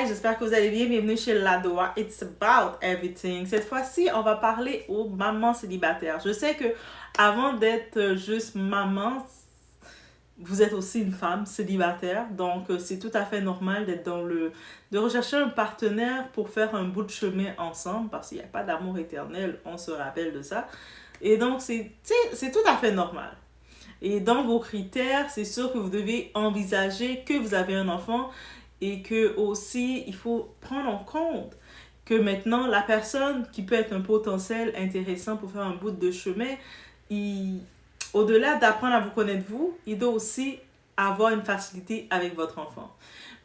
guys, j'espère que vous allez bien. Bienvenue chez Ladoa. It's about everything. Cette fois-ci, on va parler aux mamans célibataires. Je sais que avant d'être juste maman, vous êtes aussi une femme célibataire. Donc, c'est tout à fait normal d'être de rechercher un partenaire pour faire un bout de chemin ensemble parce qu'il n'y a pas d'amour éternel. On se rappelle de ça. Et donc, c'est tout à fait normal. Et dans vos critères, c'est sûr que vous devez envisager que vous avez un enfant et que aussi, il faut prendre en compte que maintenant, la personne qui peut être un potentiel intéressant pour faire un bout de chemin, au-delà d'apprendre à vous connaître vous, il doit aussi avoir une facilité avec votre enfant.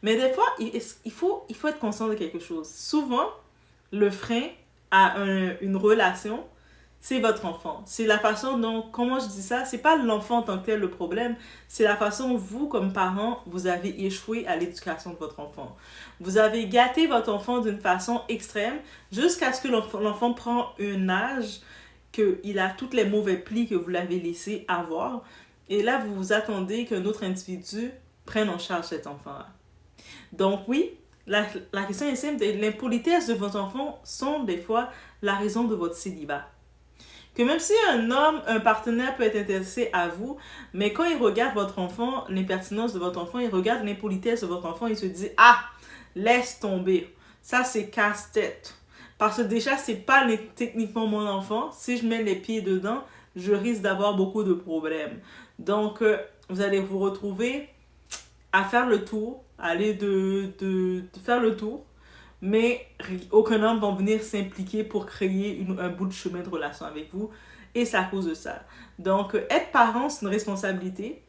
Mais des fois, il faut être conscient de quelque chose. Souvent, le frein à une relation, c'est votre enfant. C'est la façon dont, comment je dis ça, c'est pas l'enfant en tant que tel le problème, c'est la façon dont vous, comme parents, vous avez échoué à l'éducation de votre enfant. Vous avez gâté votre enfant d'une façon extrême jusqu'à ce que l'enfant prend un âge qu'il a tous les mauvais plis que vous l'avez laissé avoir. Et là, vous vous attendez qu'un autre individu prenne en charge cet enfant-là. Donc oui, la question est simple, l'impolitesse de votre enfant sont des fois la raison de votre célibat. Que même si un partenaire peut être intéressé à vous, mais quand il regarde votre enfant, l'impertinence de votre enfant, il regarde l'impolitesse de votre enfant, il se dit « Ah, laisse tomber, ça c'est casse-tête. » Parce que déjà, c'est pas techniquement mon enfant. Si je mets les pieds dedans, je risque d'avoir beaucoup de problèmes. Donc, vous allez vous retrouver à faire le tour, aller de faire le tour, mais aucun homme va venir s'impliquer pour créer un bout de chemin de relation avec vous. Et c'est à cause de ça. Donc, être parent, c'est une responsabilité.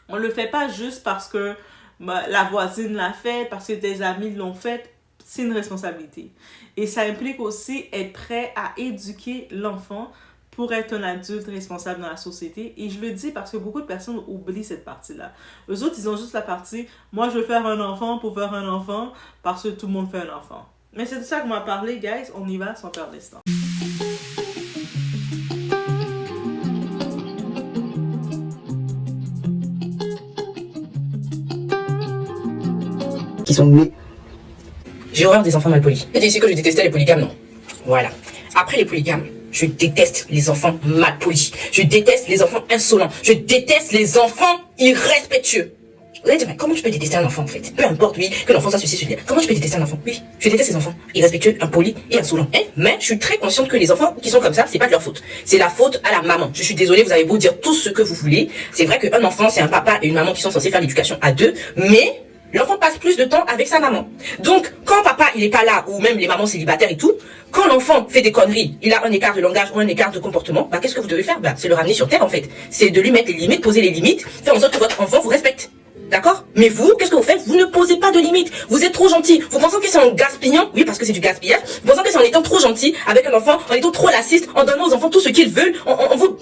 On ne le fait pas juste parce que la voisine l'a fait, parce que des amis l'ont fait. C'est une responsabilité. Et ça implique aussi être prêt à éduquer l'enfant pour être un adulte responsable dans la société. Et je le dis parce que beaucoup de personnes oublient cette partie-là. Eux autres, ils ont juste la partie « Moi, je veux faire un enfant pour faire un enfant parce que tout le monde fait un enfant. » Mais c'est de ça qu'on va parler, guys. On y va sans perdre de temps. Qui sont nés. J'ai horreur des enfants mal polis. J'ai dit ici que je détestais les polygames, non. Voilà. Après les polygames, je déteste les enfants mal polis. Je déteste les enfants insolents. Je déteste les enfants irrespectueux. Vous allez dire, mais comment tu peux détester un enfant en fait? Peu importe, oui, que l'enfant soit ceci, celui-là. Comment tu peux détester un enfant? Oui, je déteste les enfants irrespectueux, impolis et insolents. Mais je suis très consciente que les enfants qui sont comme ça, c'est pas de leur faute. C'est la faute à la maman. Je suis désolée, vous avez beau dire tout ce que vous voulez. C'est vrai qu'un enfant, c'est un papa et une maman qui sont censés faire l'éducation à deux, mais l'enfant passe plus de temps avec sa maman. Donc, quand papa, il est pas là, ou même les mamans célibataires et tout, quand l'enfant fait des conneries, il a un écart de langage ou un écart de comportement, qu'est-ce que vous devez faire? C'est le ramener sur terre, en fait. C'est de lui mettre les limites, poser les limites, faire en sorte que votre enfant vous respecte. D'accord? Mais vous, qu'est-ce que vous faites? Vous ne posez pas de limites. Vous êtes trop gentil. Vous pensez que c'est en gaspillant, oui, parce que c'est du gaspillage. Vous pensez que c'est en étant trop gentil avec un enfant, en étant trop lassiste, en donnant aux enfants tout ce qu'ils veulent, vous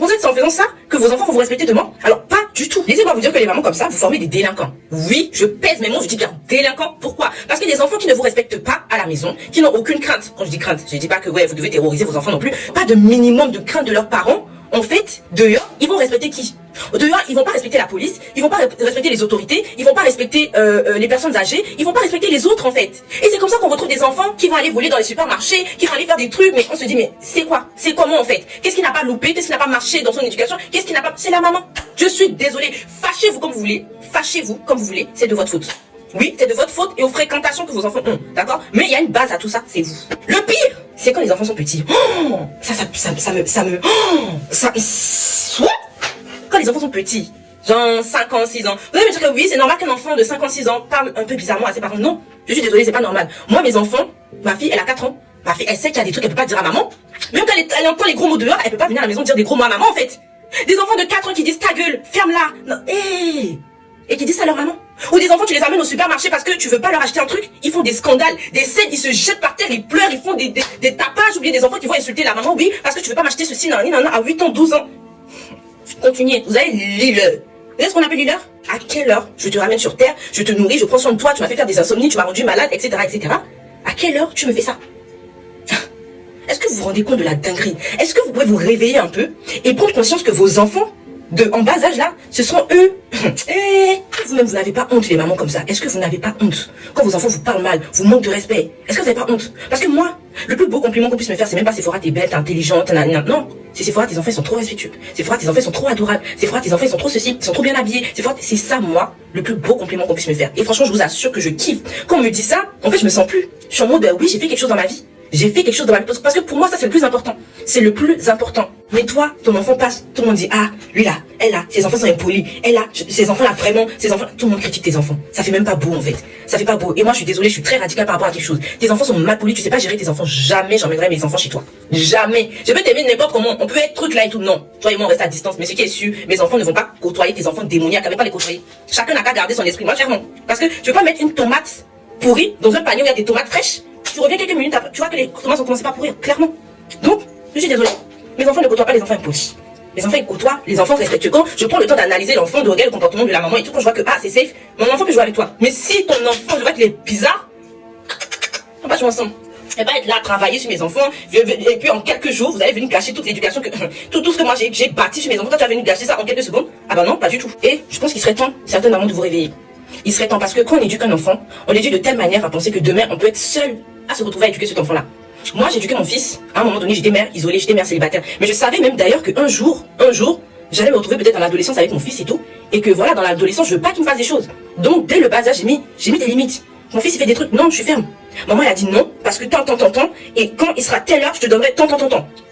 pensez que c'est en faisant ça que vos enfants vont vous respecter demain? Alors, pas du tout. Laissez-moi vous dire que les mamans comme ça, vous formez des délinquants. Oui, je pèse mes mots, je dis bien délinquants. Pourquoi? Parce que les enfants qui ne vous respectent pas à la maison, qui n'ont aucune crainte. Quand je dis crainte, je dis pas que ouais, vous devez terroriser vos enfants non plus. Pas de minimum de crainte de leurs parents. En fait, dehors, ils vont respecter qui? Dehors, ils vont pas respecter la police, ils vont pas respecter les autorités, ils vont pas respecter les personnes âgées, ils vont pas respecter les autres en fait. Et c'est comme ça qu'on retrouve des enfants qui vont aller voler dans les supermarchés, qui vont aller faire des trucs, mais on se dit mais c'est quoi? C'est comment en fait? Qu'est-ce qui n'a pas loupé? Qu'est-ce qui n'a pas marché dans son éducation? Qu'est-ce qui n'a pas... C'est la maman. Je suis désolée. Fâchez-vous comme vous voulez, fâchez-vous comme vous voulez, c'est de votre faute. Oui, c'est de votre faute et aux fréquentations que vos enfants ont, d'accord? Mais il y a une base à tout ça, c'est vous. Le pire, c'est quand les enfants sont petits. Oh, quand les enfants sont petits, genre 5 ans, 6 ans, vous allez me dire que oui, c'est normal qu'un enfant de 5 ans, 6 ans parle un peu bizarrement à ses parents. Non, je suis désolée, c'est pas normal. Moi, mes enfants, ma fille, elle a 4 ans. Ma fille, elle sait qu'il y a des trucs qu'elle peut pas dire à maman. Même quand elle entend les gros mots dehors, elle peut pas venir à la maison dire des gros mots à maman, en fait. Des enfants de 4 ans qui disent ta gueule, ferme-la. Non, et qui disent ça à leur maman. Ou des enfants, tu les amènes au supermarché parce que tu veux pas leur acheter un truc, ils font des scandales, des scènes, ils se jettent par terre, ils pleurent, ils font des tapages, ou bien des enfants qui vont insulter la maman, oui, parce que tu veux pas m'acheter ceci, non, à 8 ans, 12 ans. Continuez, vous avez l'heure. Vous savez ce qu'on appelle l'heure? À quelle heure je te ramène sur terre, je te nourris, je prends soin de toi, tu m'as fait faire des insomnies, tu m'as rendu malade, etc., etc. À quelle heure tu me fais ça? Est-ce que vous vous rendez compte de la dinguerie? Est-ce que vous pouvez vous réveiller un peu et prendre conscience que vos enfants, en bas âge là, ce sont eux. Eh, vous-même, vous n'avez pas honte, les mamans comme ça. Est-ce que vous n'avez pas honte? Quand vos enfants vous parlent mal, vous manquent de respect, est-ce que vous n'avez pas honte? Parce que moi, le plus beau compliment qu'on puisse me faire, c'est même pas Sephora, t'es belle, t'es intelligente, non. C'est Sephora, tes enfants sont trop respectueux. Sephora, tes enfants sont trop adorables. Sephora, tes enfants sont trop ceci, ils sont trop bien habillés. Sephora, c'est ça, moi, le plus beau compliment qu'on puisse me faire. Et franchement, je vous assure que je kiffe. Quand on me dit ça, en fait, je me sens plus. Je suis en mode, oui, j'ai fait quelque chose dans ma vie. J'ai fait quelque chose dans ma vie. Parce que pour moi, ça, c'est le plus important. C'est le plus important. Mais toi, ton enfant passe, tout le monde dit, ah, lui là, elle là, ses enfants sont impolis. Elle là, ses enfants là, vraiment, ses enfants, tout le monde critique tes enfants. Ça fait même pas beau, en fait. Ça fait pas beau. Et moi, je suis désolée, je suis très radicale par rapport à quelque chose. Tes enfants sont mal polis, tu sais pas gérer tes enfants. Jamais j'emmènerai mes enfants chez toi. Jamais. Je peux t'aimer n'importe comment. On peut être truc là et tout. Non. Toi et moi, on reste à distance. Mais ce qui est sûr, mes enfants ne vont pas côtoyer tes enfants démoniaques. Avec pas les côtoyer. Chacun n'a qu'à garder son esprit. Moi, clairement. Parce que tu veux pas mettre une tomate pourrie dans un panier où il y a des tomates fraîches. Tu reviens quelques minutes après, tu vois que les tomates ont commencé par pourrir, clairement. Donc, je suis désolée. Mes enfants ne côtoient pas les enfants impolis. Les enfants, ils côtoient les enfants respectueux. Quand je prends le temps d'analyser l'enfant, de regarder le comportement de la maman et tout, quand je vois que, ah, c'est safe, mon enfant peut jouer avec toi. Mais si ton enfant, je vois qu'il est bizarre, on va pas jouer ensemble. Elle va être là, travailler sur mes enfants, et puis en quelques jours, vous allez venir gâcher toute l'éducation que, tout ce que moi j'ai bâti sur mes enfants. Toi, tu vas venir gâcher ça en quelques secondes. Ah bah non, pas du tout. Et je pense qu'il serait temps, certaines mamans, de vous réveiller. Il serait temps, parce que quand on éduque un enfant, on l'éduque de telle manière à penser que demain, on peut être seul à se retrouver à éduquer cet enfant-là. Moi, j'ai éduqué mon fils. À un moment donné, j'étais mère isolée, j'étais mère célibataire. Mais je savais même d'ailleurs qu'un jour, j'allais me retrouver peut-être dans l'adolescence avec mon fils et tout. Et que voilà, dans l'adolescence, je veux pas qu'il me fasse des choses. Donc, dès le bas âge, j'ai mis des limites. Mon fils, il fait des trucs. Non, je suis ferme. Maman, elle a dit non, parce que tant. Et quand il sera telle heure, je te donnerai tant.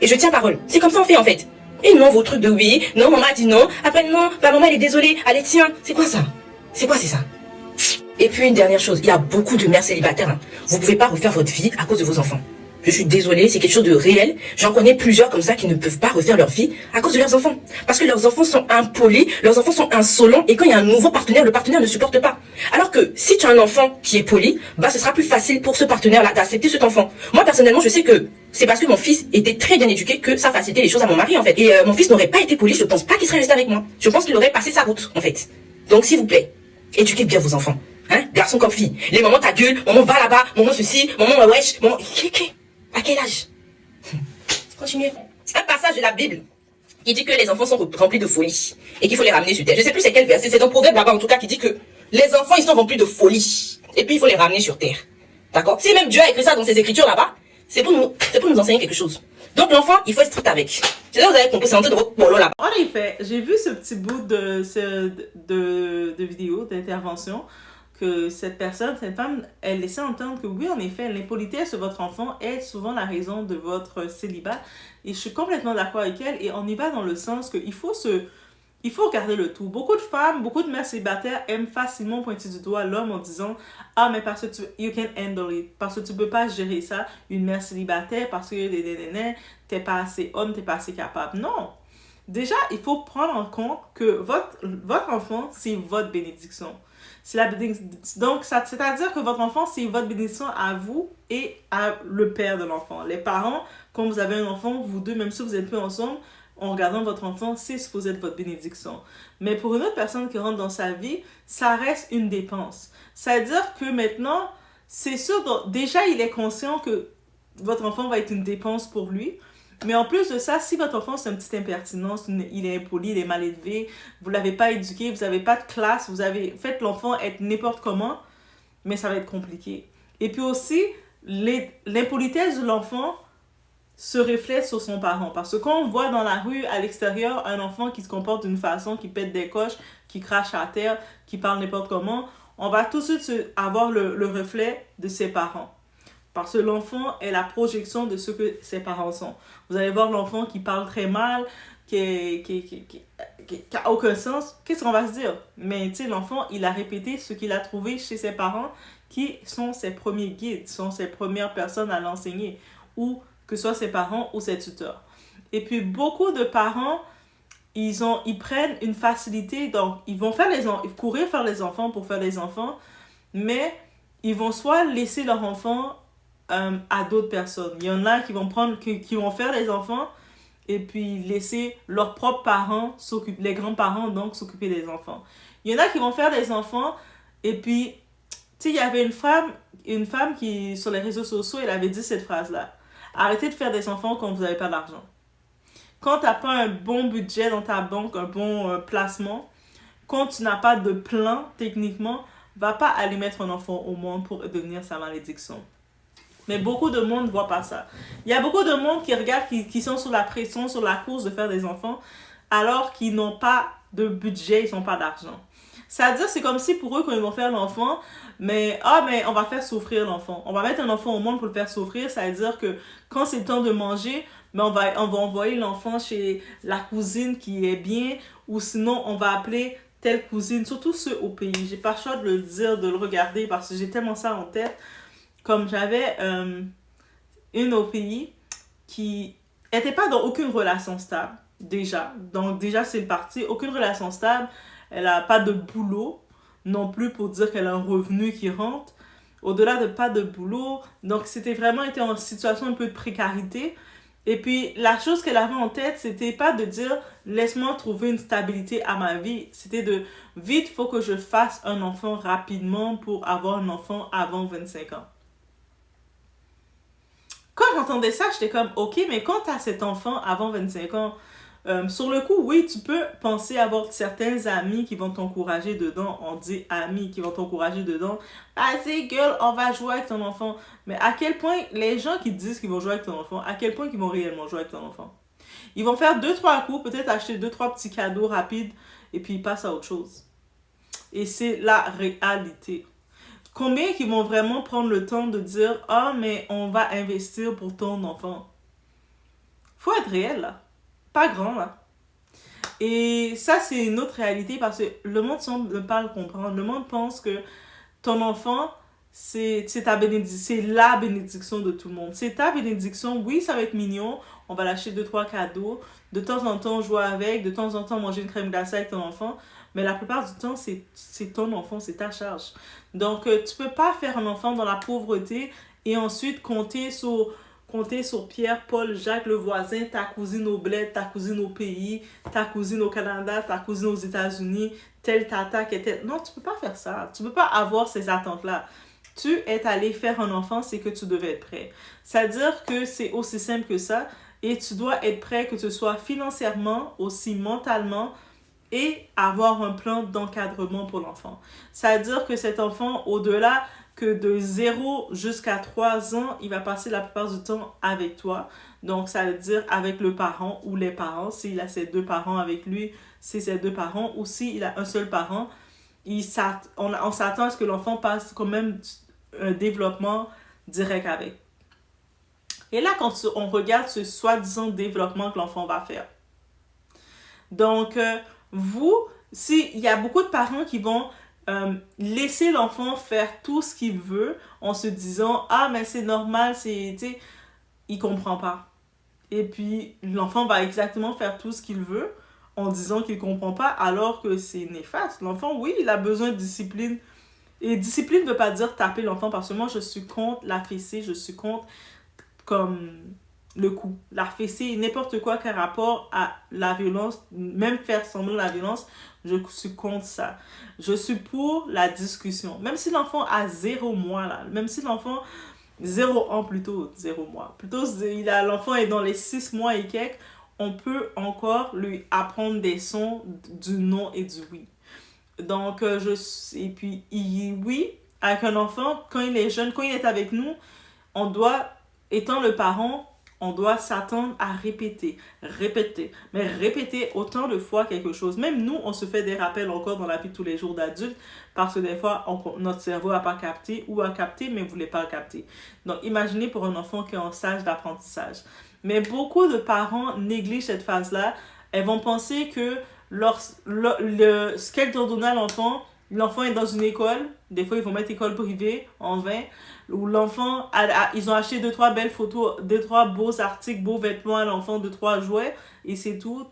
Et je tiens parole. C'est comme ça on fait, en fait. Et non, vos trucs de oui. Non, maman a dit non. Après, non, bah, maman, elle est désolée. Allez, tiens. C'est quoi ça? C'est ça? Et puis une dernière chose, il y a beaucoup de mères célibataires. Hein. Vous pouvez pas refaire votre vie à cause de vos enfants. Je suis désolée, c'est quelque chose de réel. J'en connais plusieurs comme ça qui ne peuvent pas refaire leur vie à cause de leurs enfants. Parce que leurs enfants sont impolis, leurs enfants sont insolents, et quand il y a un nouveau partenaire, le partenaire ne supporte pas. Alors que si tu as un enfant qui est poli, bah ce sera plus facile pour ce partenaire-là d'accepter cet enfant. Moi personnellement, je sais que c'est parce que mon fils était très bien éduqué que ça facilitait les choses à mon mari en fait. Et mon fils n'aurait pas été poli, je pense pas qu'il serait resté avec moi. Je pense qu'il aurait passé sa route en fait. Donc s'il vous plaît, éduquez bien vos enfants. Hein, garçon comme fille. Les mamans ta gueule, maman va là-bas, maman ceci, maman wesh, maman... À quel âge? Continuez. Un passage de la Bible qui dit que les enfants sont remplis de folie et qu'il faut les ramener sur terre. Je sais plus c'est quel verset, c'est un proverbe là-bas en tout cas qui dit que les enfants ils sont remplis de folie et puis il faut les ramener sur terre. D'accord? Si même Dieu a écrit ça dans ses écritures là-bas, c'est pour nous enseigner quelque chose. Donc l'enfant, il faut être strict avec. C'est là que vous avez compris, c'est en train de votre polo là-bas. En effet, j'ai vu ce petit bout de vidéo, d'intervention, que cette femme, elle laissait entendre que oui, en effet, l'impolitesse de votre enfant est souvent la raison de votre célibat. Et je suis complètement d'accord avec elle. Et on y va dans le sens qu'il faut regarder le tout. Beaucoup de femmes, beaucoup de mères célibataires aiment facilement pointer du doigt l'homme en disant « Ah, mais parce que you can handle it. Parce que tu peux pas gérer ça, une mère célibataire, parce que t'es pas assez homme, t'es pas assez capable. » Non! Déjà, il faut prendre en compte que votre enfant, c'est votre bénédiction. Donc, c'est-à-dire que votre enfant, c'est votre bénédiction à vous et à le père de l'enfant. Les parents, quand vous avez un enfant, vous deux, même si vous n'êtes plus ensemble, en regardant votre enfant, c'est supposé être votre bénédiction. Mais pour une autre personne qui rentre dans sa vie, ça reste une dépense. C'est-à-dire que maintenant, c'est sûr, déjà, il est conscient que votre enfant va être une dépense pour lui. Mais en plus de ça, si votre enfant c'est une petite impertinence, il est impoli, il est mal élevé, vous ne l'avez pas éduqué, vous n'avez pas de classe, vous avez fait l'enfant être n'importe comment, mais ça va être compliqué. Et puis aussi, l'impolitesse de l'enfant se reflète sur son parent. Parce que quand on voit dans la rue, à l'extérieur, un enfant qui se comporte d'une façon, qui pète des coches, qui crache à terre, qui parle n'importe comment, on va tout de suite avoir le reflet de ses parents. Parce que l'enfant est la projection de ce que ses parents sont. Vous allez voir l'enfant qui parle très mal, qui a aucun sens. Qu'est-ce qu'on va se dire? Mais tu sais, l'enfant, il a répété ce qu'il a trouvé chez ses parents, qui sont ses premiers guides, sont ses premières personnes à l'enseigner, ou que ce soit ses parents ou ses tuteurs. Et puis, beaucoup de parents, ils prennent une facilité, donc ils vont courir faire les enfants pour faire les enfants, mais ils vont soit laisser leur enfant à d'autres personnes. Il y en a qui vont faire les enfants et puis laisser leurs propres parents les grands-parents donc s'occuper des enfants. Il y en a qui vont faire des enfants et puis tu sais, il y avait une femme qui sur les réseaux sociaux, elle avait dit cette phrase-là: arrêtez de faire des enfants quand vous n'avez pas d'argent. quand tu n'as pas un bon budget dans ta banque, un bon placement, quand tu n'as pas de plan, techniquement, va pas aller mettre un enfant au monde pour devenir sa malédiction. Mais beaucoup de monde ne voit pas ça. Il y a beaucoup de monde qui regarde, qui sont sous la pression, sur la course de faire des enfants, alors qu'ils n'ont pas de budget, ils n'ont pas d'argent. C'est-à-dire, c'est comme si pour eux, quand ils vont faire l'enfant, mais on va faire souffrir l'enfant. On va mettre un enfant au monde pour le faire souffrir. C'est-à-dire que quand c'est le temps de manger, mais on va envoyer l'enfant chez la cousine qui est bien, ou sinon on va appeler telle cousine, surtout ceux au pays. J'ai pas le choix de le dire, de le regarder, parce que j'ai tellement ça en tête. Comme j'avais une au pays qui n'était pas dans aucune relation stable, déjà. Donc déjà, c'est parti, aucune relation stable. Elle n'a pas de boulot non plus pour dire qu'elle a un revenu qui rentre. Au-delà de pas de boulot. Donc c'était vraiment été en situation un peu de précarité. Et puis la chose qu'elle avait en tête, c'était pas de dire laisse-moi trouver une stabilité à ma vie. C'était de vite, faut que je fasse un enfant rapidement pour avoir un enfant avant 25 ans. Quand j'entendais ça, j'étais comme ok, mais quand tu as cet enfant avant 25 ans, sur le coup, oui, tu peux penser avoir certains amis qui vont t'encourager dedans. On dit amis qui vont t'encourager dedans. Vas-y, girl, on va jouer avec ton enfant. Mais à quel point, les gens qui disent qu'ils vont jouer avec ton enfant, à quel point ils vont réellement jouer avec ton enfant? Ils vont faire 2-3 coups, peut-être acheter 2-3 petits cadeaux rapides, et puis ils passent à autre chose. Et c'est la réalité. Combien qui vont vraiment prendre le temps de dire « Ah, mais on va investir pour ton enfant. » Faut être réel, là. Pas grand, là. Et ça, c'est une autre réalité parce que le monde semble ne pas le comprendre. Le monde pense que ton enfant, c'est la bénédiction de tout le monde. C'est ta bénédiction. Oui, ça va être mignon. On va lâcher 2-3 cadeaux. De temps en temps, jouer avec. De temps en temps, manger une crème glacée avec ton enfant. Mais la plupart du temps, c'est ton enfant, c'est ta charge. Donc, tu peux pas faire un enfant dans la pauvreté et ensuite compter sur Pierre, Paul, Jacques, le voisin, ta cousine au bled, ta cousine au pays, ta cousine au Canada, ta cousine aux États-Unis, telle tata qui était... Non, tu peux pas faire ça. Tu peux pas avoir ces attentes-là. Tu es allé faire un enfant, c'est que tu devais être prêt. C'est-à-dire que c'est aussi simple que ça et tu dois être prêt, que ce soit financièrement, aussi mentalement, et avoir un plan d'encadrement pour l'enfant. C'est-à-dire que cet enfant, au-delà que de 0 jusqu'à 3 ans, il va passer la plupart du temps avec toi. Donc, ça veut dire avec le parent ou les parents. S'il a ses 2 parents avec lui, c'est ses 2 parents. Ou s'il a un seul parent, on s'attend à ce que l'enfant passe quand même un développement direct avec. Et là, quand on regarde ce soi-disant développement que l'enfant va faire. Donc, s'il y a beaucoup de parents qui vont laisser l'enfant faire tout ce qu'il veut en se disant « Ah, mais c'est normal, il comprend pas. » Et puis, l'enfant va exactement faire tout ce qu'il veut en disant qu'il comprend pas alors que c'est néfaste. L'enfant, oui, il a besoin de discipline. Et discipline ne veut pas dire taper l'enfant parce que moi, je suis contre la fessée, je suis contre comme le coup. La fessée, n'importe quoi qui a rapport à la violence, même faire semblant de la violence, je suis contre ça. Je suis pour la discussion. Même si l'enfant a 0 mois, là, même si l'enfant, 0 ans plutôt, 0 mois. Plutôt, l'enfant est dans les 6 mois et quelques, on peut encore lui apprendre des sons du non et du oui. Donc, et puis, oui, avec un enfant, quand il est jeune, quand il est avec nous, on doit, étant le parent, on doit s'attendre à répéter, mais répéter autant de fois quelque chose. Même nous, on se fait des rappels encore dans la vie de tous les jours d'adultes parce que des fois, notre cerveau n'a pas capté ou a capté, mais ne voulait pas le capter. Donc, imaginez pour un enfant qui est en stage d'apprentissage. Mais beaucoup de parents négligent cette phase-là. Elles vont penser que ce qu'elles ont donné à l'enfant est dans une école. Des fois, ils vont mettre école privée en vain. Où l'enfant, ils ont acheté 2-3 belles photos, 2-3 beaux articles, beaux vêtements à l'enfant, 2-3 jouets, et c'est tout.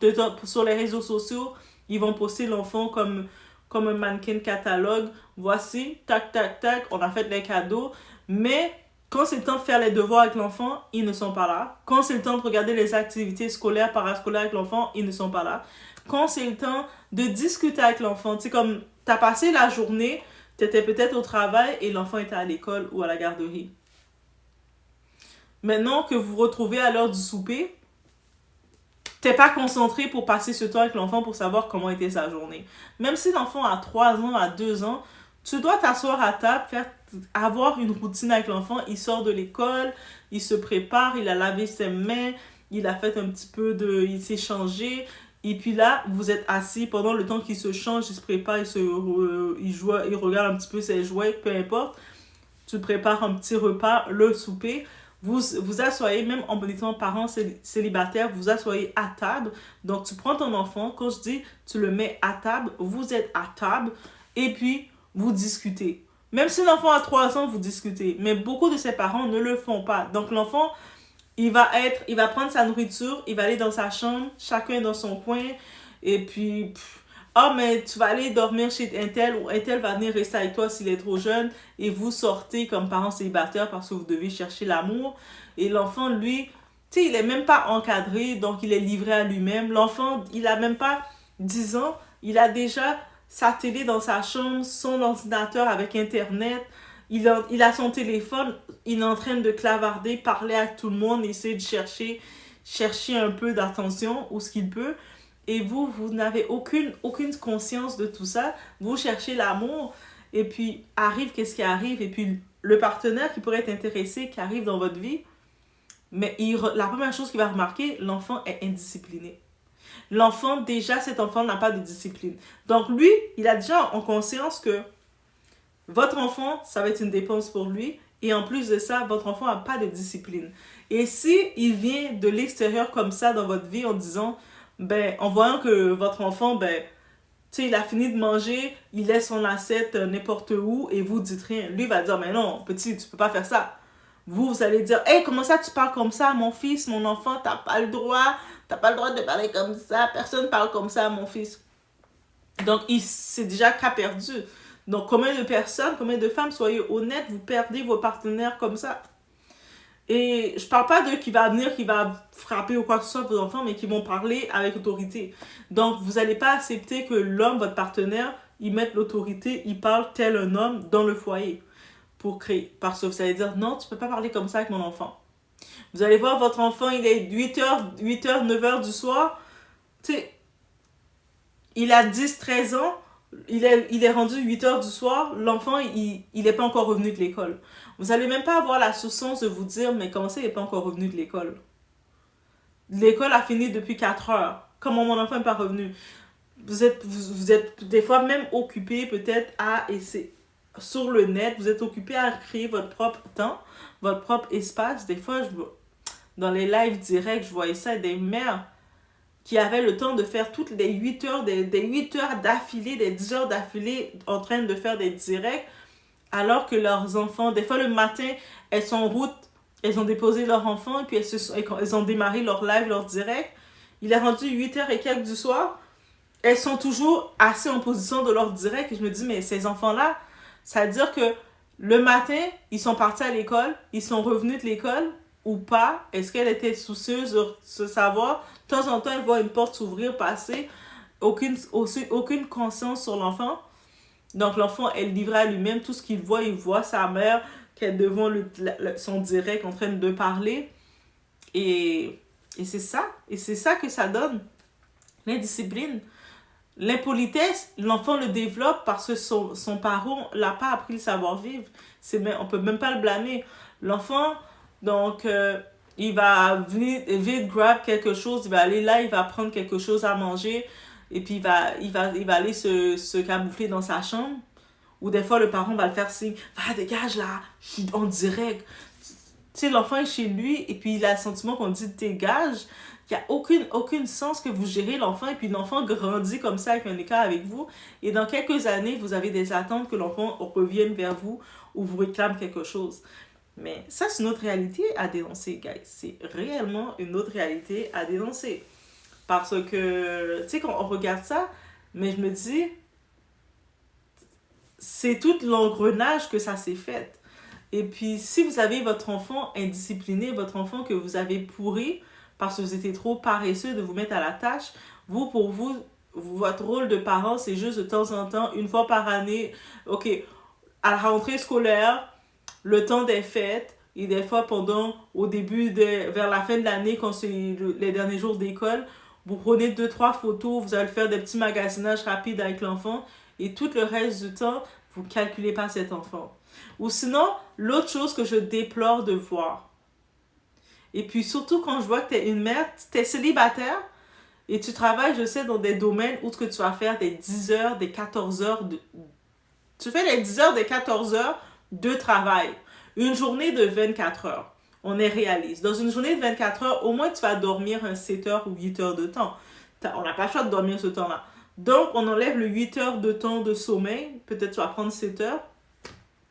Sur les réseaux sociaux, ils vont poster l'enfant comme un mannequin catalogue. Voici, tac, tac, tac, on a fait les cadeaux. Mais quand c'est le temps de faire les devoirs avec l'enfant, ils ne sont pas là. Quand c'est le temps de regarder les activités scolaires, parascolaires avec l'enfant, ils ne sont pas là. Quand c'est le temps de discuter avec l'enfant, tu sais, comme tu as passé la journée, tu étais peut-être au travail et l'enfant était à l'école ou à la garderie. Maintenant que vous vous retrouvez à l'heure du souper, t'es pas concentré pour passer ce temps avec l'enfant pour savoir comment était sa journée. Même si l'enfant a 3 ans, a 2 ans, tu dois t'asseoir à table, avoir une routine avec l'enfant. Il sort de l'école, il se prépare, il a lavé ses mains, il a fait un petit peu de... il s'est changé. Et puis là, vous êtes assis pendant le temps qu'il se change, il se prépare, il joue, il regarde un petit peu ses jouets, peu importe. Tu prépares un petit repas, le souper. Vous asseyez, même en étant parents célibataires, vous asseyez à table. Donc, tu prends ton enfant, quand je dis tu le mets à table, vous êtes à table et puis vous discutez. Même si l'enfant a 3 ans, vous discutez. Mais beaucoup de ses parents ne le font pas. Donc, l'enfant, il va prendre sa nourriture, il va aller dans sa chambre, chacun dans son coin. Et puis, ah, mais tu vas aller dormir chez un tel ou un tel va venir rester avec toi s'il est trop jeune et vous sortez comme parents célibataires parce que vous devez chercher l'amour. Et l'enfant, lui, tu sais, il est même pas encadré, donc il est livré à lui-même. L'enfant, il a même pas 10 ans, il a déjà sa télé dans sa chambre, son ordinateur avec Internet, il a son téléphone, il est en train de clavarder, parler à tout le monde, essayer de chercher un peu d'attention ou ce qu'il peut. Et vous n'avez aucune conscience de tout ça. Vous cherchez l'amour. Et puis, qu'est-ce qui arrive? Et puis, le partenaire qui pourrait être intéressé, qui arrive dans votre vie, mais la première chose qu'il va remarquer, l'enfant est indiscipliné. Cet enfant n'a pas de discipline. Donc, lui, il a déjà en conscience que votre enfant, ça va être une dépense pour lui. Et en plus de ça, votre enfant n'a pas de discipline. Et si il vient de l'extérieur comme ça dans votre vie en disant... en voyant que votre enfant, tu sais, il a fini de manger, il laisse son assiette n'importe où et vous dites rien. Lui va dire, mais non, petit, tu peux pas faire ça. Vous allez dire, hey, comment ça tu parles comme ça, mon fils, mon enfant, t'as pas le droit de parler comme ça, personne parle comme ça, mon fils. Donc, c'est déjà cas perdu. Donc, combien de personnes, combien de femmes, soyez honnêtes, vous perdez vos partenaires comme ça. Et je parle pas d'eux qui va venir, qui va frapper ou quoi que ce soit vos enfants, mais qui vont parler avec autorité. Donc, vous n'allez pas accepter que l'homme, votre partenaire, il mette l'autorité, il parle tel un homme dans le foyer pour créer. Parce que vous allez dire, non, tu peux pas parler comme ça avec mon enfant. Vous allez voir, votre enfant, il est 8h, 9h du soir. Tu sais, il a 10, 13 ans. Il est rendu 8h du soir. L'enfant, il n'est pas encore revenu de l'école. Vous n'allez même pas avoir la souciance de vous dire, mais comment ça, il n'est pas encore revenu de l'école? L'école a fini depuis 4 heures. Comment mon enfant n'est pas revenu? Vous êtes des fois même occupé peut-être à essayer sur le net. Vous êtes occupé à créer votre propre temps, votre propre espace. Des fois, dans les lives directs, je voyais ça, des mères qui avaient le temps de faire toutes les 8 heures, des 8 heures d'affilée, des 10 heures d'affilée en train de faire des directs. Alors que leurs enfants, des fois le matin, elles sont en route, elles ont déposé leur enfant et puis elles ont démarré leur live, leur direct. Il est rendu 8h et quelques du soir. Elles sont toujours assez en position de leur direct. Et je me dis, mais ces enfants-là, ça veut dire que le matin, ils sont partis à l'école, ils sont revenus de l'école ou pas. Est-ce qu'elle était soucieuse de se savoir? De temps en temps, elle voit une porte s'ouvrir, passer. Aucune conscience sur l'enfant. Donc, l'enfant est livré à lui-même. Tout ce qu'il voit, il voit sa mère qui est devant son direct en train de parler. Et c'est ça. Et c'est ça que ça donne. L'indiscipline. L'impolitesse, l'enfant le développe parce que son parent l'a pas appris le savoir-vivre. On peut même pas le blâmer. L'enfant, donc, il va venir vite grab quelque chose. Il va aller là, il va prendre quelque chose à manger. Et puis, il va aller se camoufler dans sa chambre. Ou des fois, le parent va le faire signe. Va, dégage là, en direct. Tu sais, l'enfant est chez lui et puis il a le sentiment qu'on dit dégage. Il n'y a aucun sens que vous gérez l'enfant et puis l'enfant grandit comme ça avec un écart avec vous. Et dans quelques années, vous avez des attentes que l'enfant revienne vers vous ou vous réclame quelque chose. Mais ça, c'est une autre réalité à dénoncer, guys. C'est réellement une autre réalité à dénoncer. Parce que, tu sais, quand on regarde ça, mais je me dis, c'est tout l'engrenage que ça s'est fait. Et puis, si vous avez votre enfant indiscipliné, votre enfant que vous avez pourri parce que vous étiez trop paresseux de vous mettre à la tâche, pour vous, votre rôle de parent, c'est juste de temps en temps, une fois par année, ok, à la rentrée scolaire, le temps des fêtes, et des fois vers la fin de l'année, quand c'est les derniers jours d'école, vous prenez 2-3 photos, vous allez faire des petits magasinages rapides avec l'enfant, et tout le reste du temps, vous ne calculez pas cet enfant. Ou sinon, l'autre chose que je déplore de voir, et puis surtout quand je vois que tu es une mère, tu es célibataire, et tu travailles, je sais, dans des domaines où tu vas faire des 10 heures, des 14 heures, tu fais les 10 heures, des 14 heures de travail. Une journée de 24 heures. On est réaliste. Dans une journée de 24 heures, au moins tu vas dormir un 7 heures ou 8 heures de temps. On n'a pas le choix de dormir ce temps-là. Donc, on enlève le 8 heures de temps de sommeil. Peut-être tu vas prendre 7 heures.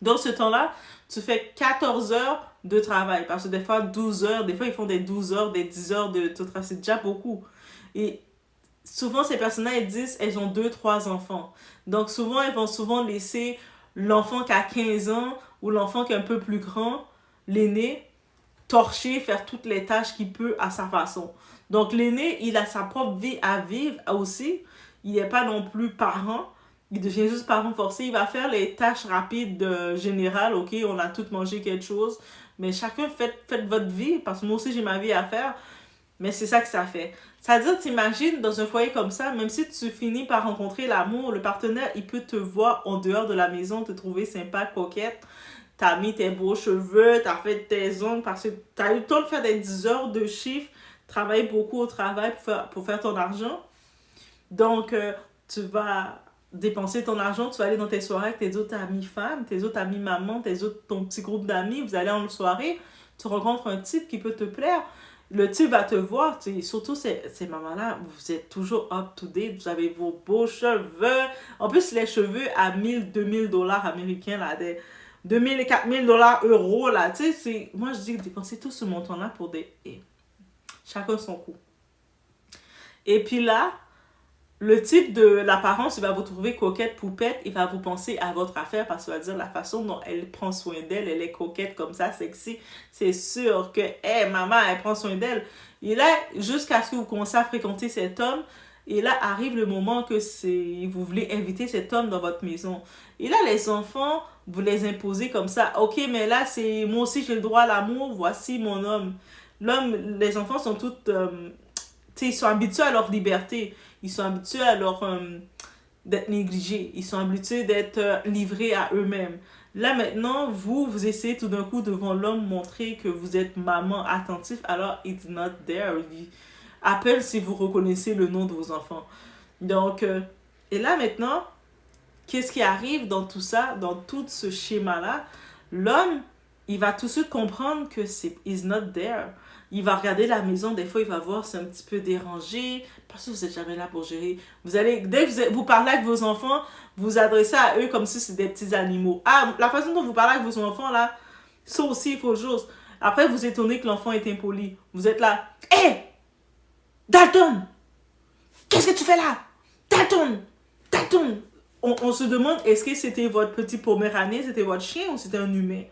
Dans ce temps-là, tu fais 14 heures de travail. Parce que des fois, 12 heures, des fois, ils font des 12 heures, des 10 heures de travail. C'est déjà beaucoup. Et souvent, ces personnes-là, elles disent elles ont 2-3 enfants. Donc, souvent, elles vont souvent laisser l'enfant qui a 15 ans ou l'enfant qui est un peu plus grand, l'aîné, torcher, faire toutes les tâches qu'il peut à sa façon. Donc, l'aîné, il a sa propre vie à vivre aussi. Il n'est pas non plus parent. Il devient juste parent forcé. Il va faire les tâches rapides générales. OK, on a tous mangé quelque chose. Mais chacun, faites votre vie. Parce que moi aussi, j'ai ma vie à faire. Mais c'est ça que ça fait. C'est-à-dire, t'imagines dans un foyer comme ça, même si tu finis par rencontrer l'amour, le partenaire, il peut te voir en dehors de la maison, te trouver sympa, coquette. T'as mis tes beaux cheveux, t'as fait tes ongles parce que t'as eu le temps de faire des 10 heures de chiffre, travailler beaucoup au travail pour faire ton argent. Donc, tu vas dépenser ton argent, tu vas aller dans tes soirées avec tes autres amis femmes, tes autres amis mamans, ton petit groupe d'amis, vous allez en soirée, tu rencontres un type qui peut te plaire. Le type va te voir, surtout ces mamans-là, vous êtes toujours up-to-date, vous avez vos beaux cheveux. En plus, les cheveux à 1000-2000 $ américains, là, des 2000 et 4000 $ euros, là, tu sais, moi je dis dépensez tout ce montant-là pour des... chacun son coup. Et puis là, le type de l'apparence, il va vous trouver coquette, poupette, il va vous penser à votre affaire parce qu'il va dire la façon dont elle prend soin d'elle, elle est coquette comme ça, sexy. C'est sûr que, maman, elle prend soin d'elle. Et là, jusqu'à ce que vous commencez à fréquenter cet homme, et là arrive le moment que vous voulez inviter cet homme dans votre maison. Et là, les enfants, vous les imposez comme ça. OK, mais là, c'est moi aussi, j'ai le droit à l'amour, voici mon homme. Les enfants sont toutes... ils sont habitués à leur liberté. Ils sont habitués à d'être négligés. Ils sont habitués d'être livrés à eux-mêmes. Là, maintenant, vous essayez tout d'un coup devant l'homme montrer que vous êtes maman attentive. Alors, it's not there. Appelle si vous reconnaissez le nom de vos enfants. Donc, et là, maintenant, qu'est-ce qui arrive dans tout ça, dans tout ce schéma-là? L'homme, il va tout de suite comprendre que is not there. Il va regarder la maison, des fois il va voir c'est un petit peu dérangé, parce que vous n'êtes jamais là pour gérer. Dès que vous parlez avec vos enfants, vous adressez à eux comme si c'était des petits animaux. Ah, la façon dont vous parlez avec vos enfants là, ça aussi il faut chose. Après vous étonnez que l'enfant est impoli. Vous êtes là, hé, Dalton, qu'est-ce que tu fais là? Dalton. On se demande, est-ce que c'était votre petit Poméranie, c'était votre chien ou c'était un humain?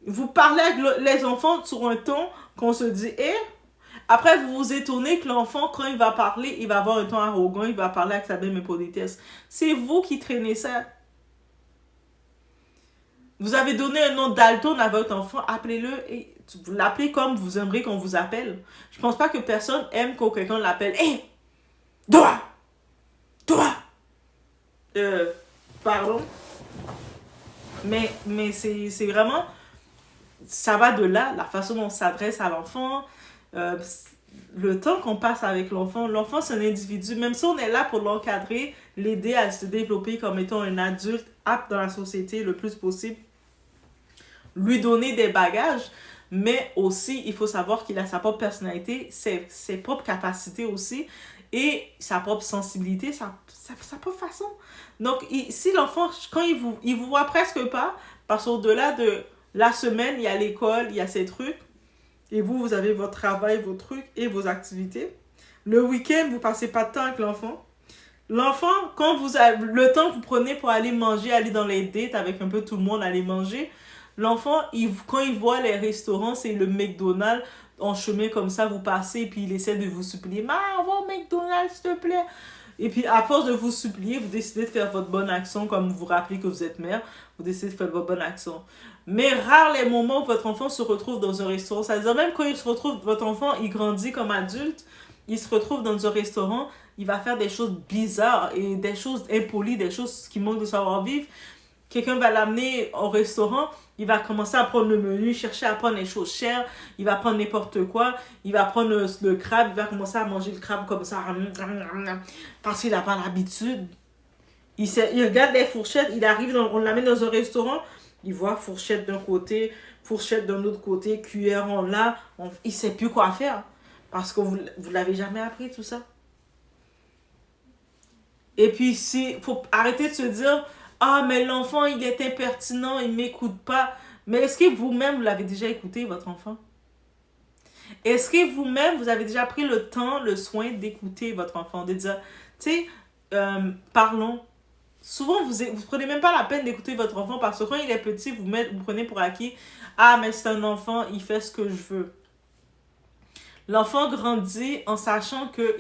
Vous parlez avec les enfants sur un ton qu'on se dit « Après, vous vous étonnez que l'enfant, quand il va parler, il va avoir un ton arrogant, il va parler avec sa belle politesse. C'est vous qui traînez ça. Vous avez donné un nom Dalton à votre enfant, appelez-le et vous l'appelez comme vous aimeriez qu'on vous appelle. Je pense pas que personne aime quand quelqu'un l'appelle « Hé! Toi! Pardon? Mais c'est vraiment... Ça va de là, la façon dont on s'adresse à l'enfant, le temps qu'on passe avec l'enfant. L'enfant, c'est un individu. Même si on est là pour l'encadrer, l'aider à se développer comme étant un adulte apte dans la société le plus possible, lui donner des bagages, mais aussi, il faut savoir qu'il a sa propre personnalité, ses propres capacités aussi, et sa propre sensibilité, sa propre façon. Donc, si l'enfant, quand il vous voit presque pas, parce qu'au-delà de la semaine, il y a l'école, il y a ces trucs, et vous avez votre travail, vos trucs et vos activités. Le week-end, vous passez pas de temps avec l'enfant. L'enfant, quand vous avez le temps que vous prenez pour aller manger, aller dans les dates avec un peu tout le monde, aller manger, l'enfant, quand il voit les restaurants, c'est le McDonald's, en chemin comme ça, vous passez, et puis il essaie de vous supplier, « on va au McDonald's, s'il te plaît !» Et puis, à force de vous supplier, vous décidez de faire votre bonne action, comme vous vous rappelez que vous êtes mère, vous décidez de faire votre bonne action. Mais rares les moments où votre enfant se retrouve dans un restaurant. C'est-à-dire, même quand il se retrouve, votre enfant, il grandit comme adulte, il se retrouve dans un restaurant, il va faire des choses bizarres et des choses impolies, des choses qui manquent de savoir-vivre. Quelqu'un va l'amener au restaurant, il va commencer à prendre le menu, chercher à prendre les choses chères, il va prendre n'importe quoi, il va prendre le crabe, il va commencer à manger le crabe comme ça, parce qu'il n'a pas l'habitude. Il regarde les fourchettes, on l'amène dans un restaurant, il voit fourchette d'un côté, fourchette d'un autre côté, cuillère en là, il ne sait plus quoi faire, parce que vous ne l'avez jamais appris tout ça. Et puis, il faut arrêter de se dire, ah, mais l'enfant, il est impertinent, il ne m'écoute pas. Mais est-ce que vous-même, vous l'avez déjà écouté, votre enfant? Est-ce que vous-même, vous avez déjà pris le temps, le soin d'écouter votre enfant? De dire, tu sais, parlons. Souvent, vous ne prenez même pas la peine d'écouter votre enfant parce que quand il est petit, vous prenez pour acquis, ah, mais c'est un enfant, il fait ce que je veux. L'enfant grandit en sachant que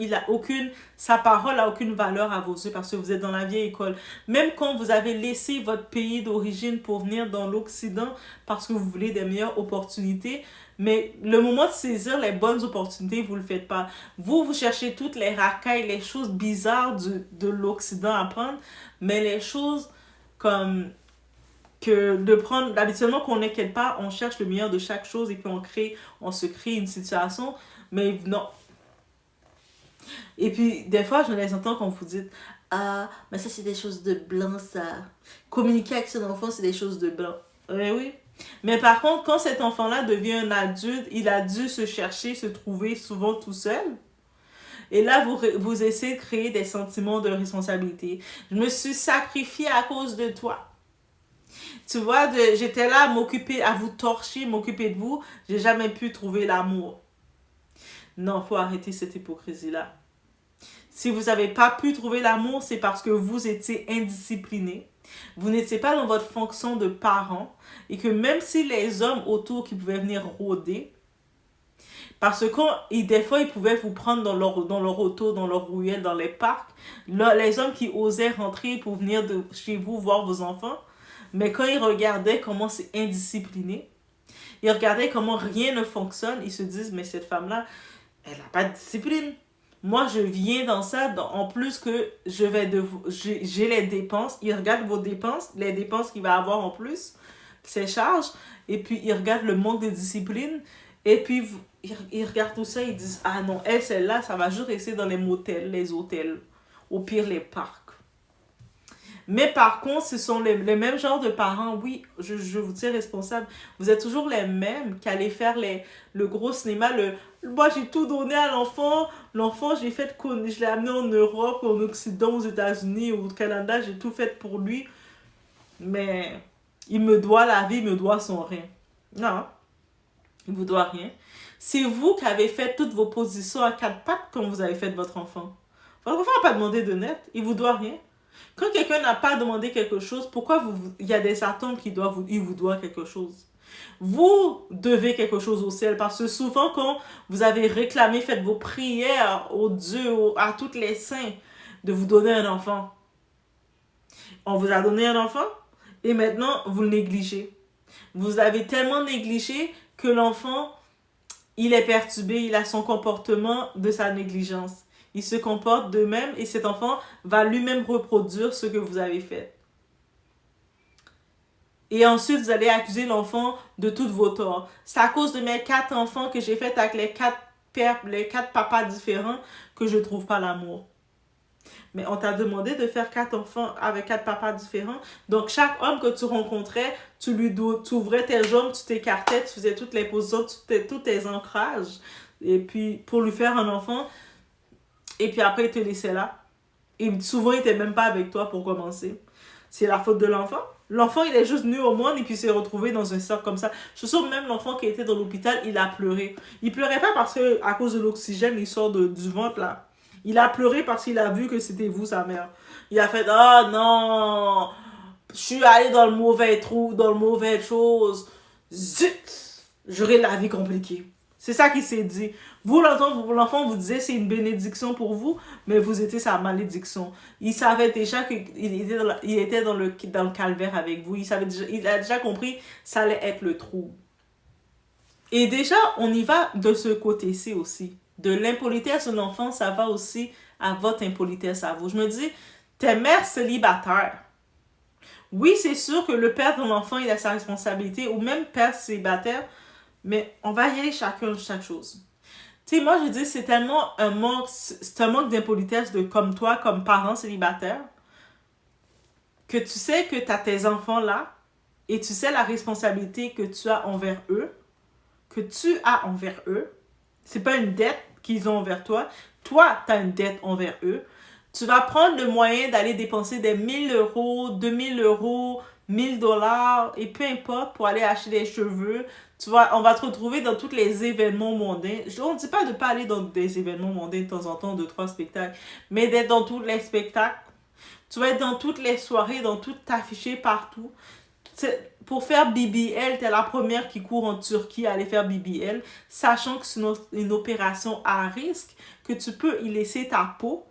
sa parole n'a aucune valeur à vos yeux parce que vous êtes dans la vieille école. Même quand vous avez laissé votre pays d'origine pour venir dans l'Occident parce que vous voulez des meilleures opportunités, mais le moment de saisir les bonnes opportunités, vous ne le faites pas. Vous cherchez toutes les racailles, les choses bizarres de l'Occident à prendre, mais les choses comme habituellement qu'on n'inquiète pas, on cherche le meilleur de chaque chose et puis on se crée une situation. Mais non. Et puis, des fois, je les entends quand vous dites, ah, mais ça, c'est des choses de blanc, ça. Communiquer avec son enfant, c'est des choses de blanc. Oui. Mais par contre, quand cet enfant-là devient un adulte, il a dû se chercher, se trouver souvent tout seul. Et là, vous essayez de créer des sentiments de responsabilité. Je me suis sacrifiée à cause de toi. Tu vois, j'étais là à m'occuper, à vous torcher, m'occuper de vous. J'ai jamais pu trouver l'amour. Non, il faut arrêter cette hypocrisie-là. Si vous n'avez pas pu trouver l'amour, c'est parce que vous étiez indiscipliné. Vous n'étiez pas dans votre fonction de parent. Et que même si les hommes autour qui pouvaient venir rôder, parce que des fois, ils pouvaient vous prendre dans leur auto, dans leur rouillette, dans les parcs. Là, les hommes qui osaient rentrer pour venir chez vous voir vos enfants, mais quand ils regardaient comment c'est indiscipliné, ils regardaient comment rien ne fonctionne, ils se disent, mais cette femme-là, elle n'a pas de discipline. Moi, je viens dans ça, en plus que j'ai les dépenses. Ils regardent vos dépenses, les dépenses qu'il va avoir en plus, ses charges, et puis ils regardent le manque de discipline, et puis ils regardent tout ça, ils disent, ah non, celle-là, ça va juste rester dans les motels, les hôtels, au pire les parcs. Mais par contre, ce sont les mêmes genres de parents. Oui, je vous tiens responsable. Vous êtes toujours les mêmes qui allaient faire le gros cinéma. Moi, j'ai tout donné à l'enfant. L'enfant, je l'ai amené en Europe, en Occident, aux États-Unis, au Canada. J'ai tout fait pour lui. Mais il me doit la vie, il me doit son rien. Non, il ne vous doit rien. C'est vous qui avez fait toutes vos positions à quatre pattes quand vous avez fait votre enfant. Votre enfant n'a pas demandé de net. Il ne vous doit rien. Quand quelqu'un n'a pas demandé quelque chose, pourquoi il y a des attentes il vous doit quelque chose? Vous devez quelque chose au ciel parce que souvent quand vous avez réclamé, faites vos prières au Dieu, à toutes les saints de vous donner un enfant. On vous a donné un enfant et maintenant vous le négligez. Vous avez tellement négligé que l'enfant, il est perturbé, il a son comportement de sa négligence. Il se comporte de même et cet enfant va lui-même reproduire ce que vous avez fait. Et ensuite, vous allez accuser l'enfant de tous vos torts. C'est à cause de mes 4 enfants que j'ai fait avec les 4 papas différents que je ne trouve pas l'amour. Mais on t'a demandé de faire 4 enfants avec 4 papas différents. Donc, chaque homme que tu rencontrais, tu ouvrais tes jambes, tu t'écartais, tu faisais toutes les positions, tous tes ancrages. Et puis, pour lui faire un enfant... Et puis après, il te laissait là. Et souvent, il n'était même pas avec toi pour commencer. C'est la faute de l'enfant. L'enfant, il est juste venu au monde et puis s'est retrouvé dans un cercle comme ça. Je suis sûre même l'enfant qui était dans l'hôpital, il a pleuré. Il pleurait pas parce que à cause de l'oxygène, il sort du ventre là. Il a pleuré parce qu'il a vu que c'était vous, sa mère. Il a fait, oh non, je suis allé dans le mauvais trou, dans le mauvais chose. Zut, j'aurai la vie compliquée. C'est ça qu'il s'est dit. Vous, l'enfant vous disait c'est une bénédiction pour vous, mais vous étiez sa malédiction. Il savait déjà qu'il était dans le calvaire avec vous. Il a déjà compris ça allait être le trou. Et déjà, on y va de ce côté-ci aussi. de l'impolitesse de l'enfant, ça va aussi à votre impolitesse à vous. Je me dis, t'es mère célibataire. Oui, c'est sûr que le père de l'enfant, il a sa responsabilité, ou même père célibataire, mais on va y aller chacun de chaque chose. Tu sais, moi, je dis, c'est tellement c'est un manque d'impolitesse de comme toi, comme parent célibataire, que tu sais que tu as tes enfants là, et tu sais la responsabilité que tu as envers eux, c'est pas une dette qu'ils ont envers toi, toi, tu as une dette envers eux. Tu vas prendre le moyen d'aller dépenser des 1000 euros, 2000 euros, 1000 dollars, et peu importe, pour aller acheter des cheveux. On va te retrouver dans tous les événements mondains. On ne dit pas de ne pas aller dans des événements mondains de temps en temps, 2-3 spectacles, mais d'être dans tous les spectacles. Tu vas être dans toutes les soirées, dans tout t'afficher partout. Pour faire BBL, t'es la première qui court en Turquie à aller faire BBL, sachant que c'est une opération à risque, que tu peux y laisser ta peau.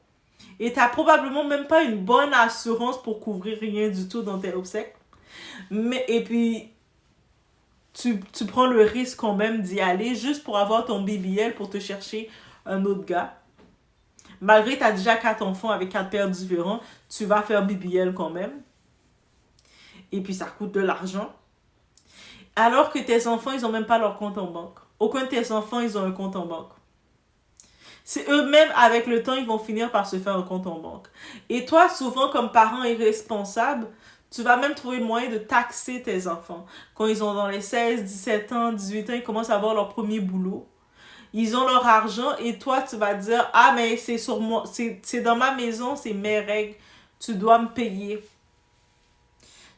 Et t'as probablement même pas une bonne assurance pour couvrir rien du tout dans tes obsèques. Et puis, tu prends le risque quand même d'y aller juste pour avoir ton BBL pour te chercher un autre gars. Malgré que tu as déjà 4 enfants avec 4 pères différents, tu vas faire BBL quand même. Et puis ça coûte de l'argent. Alors que tes enfants, ils n'ont même pas leur compte en banque. Aucun de tes enfants, ils ont un compte en banque. C'est eux-mêmes, avec le temps, ils vont finir par se faire un compte en banque. Et toi, souvent, comme parent irresponsable, tu vas même trouver le moyen de taxer tes enfants. Quand ils ont dans les 16, 17 ans, 18 ans, ils commencent à avoir leur premier boulot. Ils ont leur argent et toi, tu vas dire, ah, mais c'est sur moi, c'est dans ma maison, c'est mes règles. Tu dois me payer.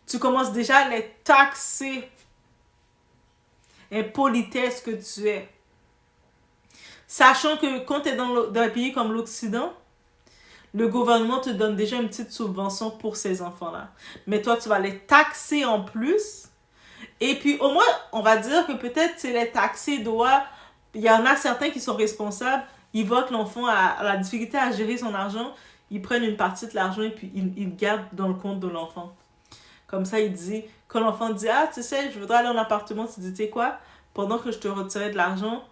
Tu commences déjà à les taxer. Impolitesse que tu es. Sachant que quand tu es dans un pays comme l'Occident, le gouvernement te donne déjà une petite subvention pour ces enfants-là. Mais toi, tu vas les taxer en plus. Et puis, au moins, on va dire que peut-être c'est les taxer doit... Il y en a certains qui sont responsables. Ils voient que l'enfant a la difficulté à gérer son argent. Ils prennent une partie de l'argent et puis ils gardent dans le compte de l'enfant. Comme ça, il dit... Quand l'enfant dit, ah, tu sais, je voudrais aller en appartement, tu dis, tu sais quoi? Pendant que je te retirais de l'argent,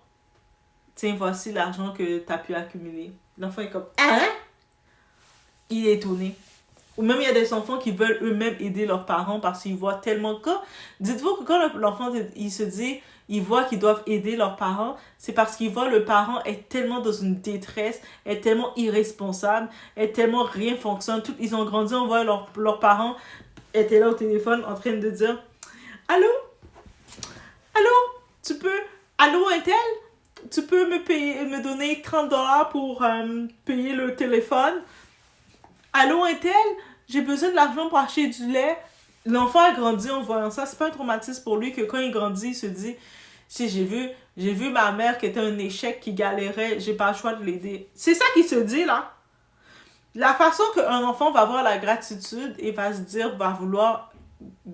tiens, voici l'argent que tu as pu accumuler. L'enfant est comme, hein? Il est étonné. Ou même, il y a des enfants qui veulent eux-mêmes aider leurs parents parce qu'ils voient tellement... Dites-vous que quand l'enfant, il se dit, ils voient qu'ils doivent aider leurs parents, c'est parce qu'ils voient le parent est tellement dans une détresse, est tellement irresponsable, est tellement rien fonctionne. Ils ont grandi, on voit leurs parents étaient là au téléphone en train de dire, allô? Allô? Allô, Intel? Tu peux me donner 30 dollars pour payer le téléphone? Allô, Intel? J'ai besoin de l'argent pour acheter du lait. L'enfant a grandi en voyant ça. C'est pas un traumatisme pour lui que quand il grandit, il se dit, si j'ai vu ma mère qui était un échec, qui galérait, j'ai pas le choix de l'aider. C'est ça qu'il se dit, là. La façon qu'un enfant va avoir la gratitude et va se dire, va vouloir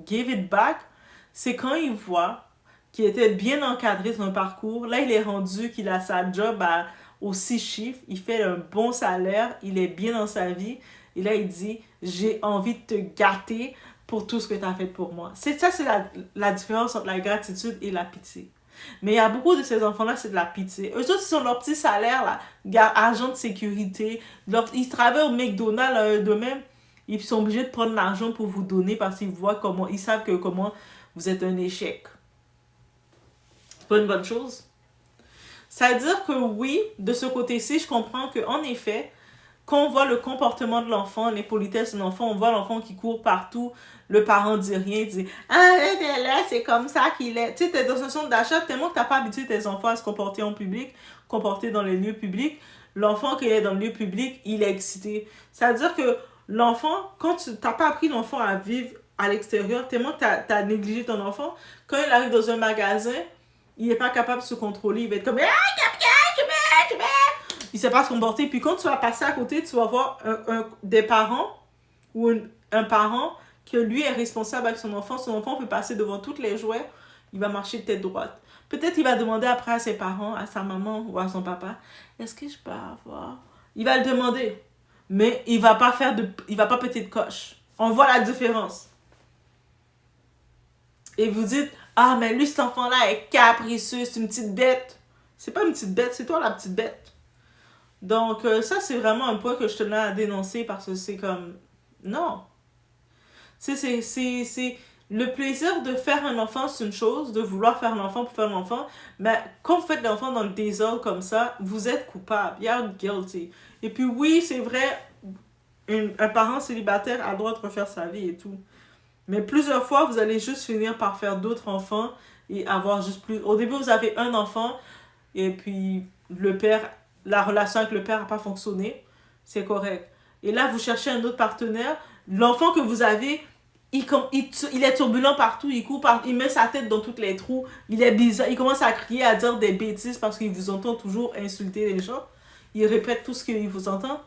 give it back, c'est quand il voit qu'il était bien encadré dans un parcours. Là, il est rendu qu'il a sa job aux 6 chiffres. Il fait un bon salaire. Il est bien dans sa vie. Et là, il dit, j'ai envie de te gâter pour tout ce que tu as fait pour moi. C'est la différence entre la gratitude et la pitié. Mais il y a beaucoup de ces enfants-là, c'est de la pitié. Eux autres, ils ont leur petit salaire, là, agent de sécurité. Ils travaillent au McDonald's d'eux-mêmes. Ils sont obligés de prendre l'argent pour vous donner parce qu'ils voient comment, ils savent que comment vous êtes un échec. C'est pas une bonne chose. Ça veut dire que oui, de ce côté-ci, je comprends qu'en effet, quand on voit le comportement de l'enfant, les politesses de l'enfant, on voit l'enfant qui court partout, le parent dit rien, il dit « Ah, là, c'est comme ça qu'il est. » Tu sais, t'es dans un centre d'achat, tellement que t'as pas habitué tes enfants à se comporter en public, comporter dans les lieux publics. L'enfant qui est dans le lieu public, il est excité. Ça veut dire que l'enfant, quand tu n'as pas appris l'enfant à vivre à l'extérieur, tellement que tu as négligé ton enfant, quand il arrive dans un magasin, il n'est pas capable de se contrôler. Il va être comme « Ah, tu il ne sait pas se comporter. Puis quand tu vas passer à côté, tu vas voir des parents ou un parent que lui est responsable avec son enfant. Son enfant peut passer devant tous les jouets. Il va marcher de tête droite. Peut-être il va demander après à ses parents, à sa maman ou à son papa, est-ce que je peux avoir? Il va le demander. Mais il va pas péter de coche. On voit la différence. Et vous dites, ah, mais lui, cet enfant-là est capricieux, c'est une petite bête. C'est pas une petite bête, c'est toi la petite bête. Donc, ça, c'est vraiment un point que je tenais à dénoncer parce que c'est comme... Non. C'est le plaisir de faire un enfant, c'est une chose, de vouloir faire un enfant pour faire un enfant, mais quand vous faites l'enfant dans le désordre comme ça, vous êtes coupable, you're guilty. Et puis oui, c'est vrai, un parent célibataire a le droit de refaire sa vie et tout. Mais plusieurs fois, vous allez juste finir par faire d'autres enfants et avoir juste plus... Au début, vous avez un enfant et puis le père, la relation avec le père n'a pas fonctionné, c'est correct. Et là, vous cherchez un autre partenaire, l'enfant que vous avez, il est turbulent partout, il court il met sa tête dans tous les trous, il est bizarre, il commence à crier, à dire des bêtises parce qu'il vous entend toujours insulter les gens. Il répète tout ce qu'il vous entend.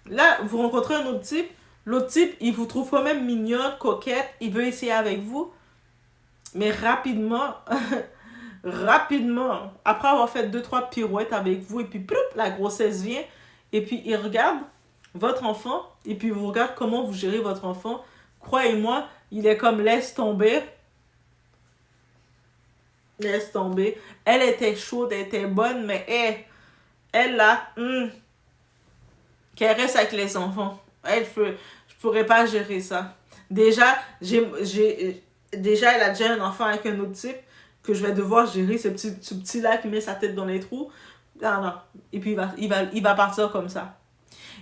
Là, vous rencontrez un autre type, l'autre type, il vous trouve quand même mignonne, coquette, il veut essayer avec vous. Mais rapidement, rapidement, après avoir fait 2-3 pirouettes avec vous, et puis ploup, la grossesse vient, et puis il regarde votre enfant, et puis vous regarde comment vous gérez votre enfant. Croyez-moi, il est comme laisse tomber. Laisse tomber. Elle était chaude, elle était bonne, mais elle là, qu'elle reste avec les enfants. Je pourrais pas gérer ça. Déjà, déjà, elle a déjà un enfant avec un autre type que je vais devoir gérer, ce petit-là qui met sa tête dans les trous. Non, non. Et puis, il va partir comme ça.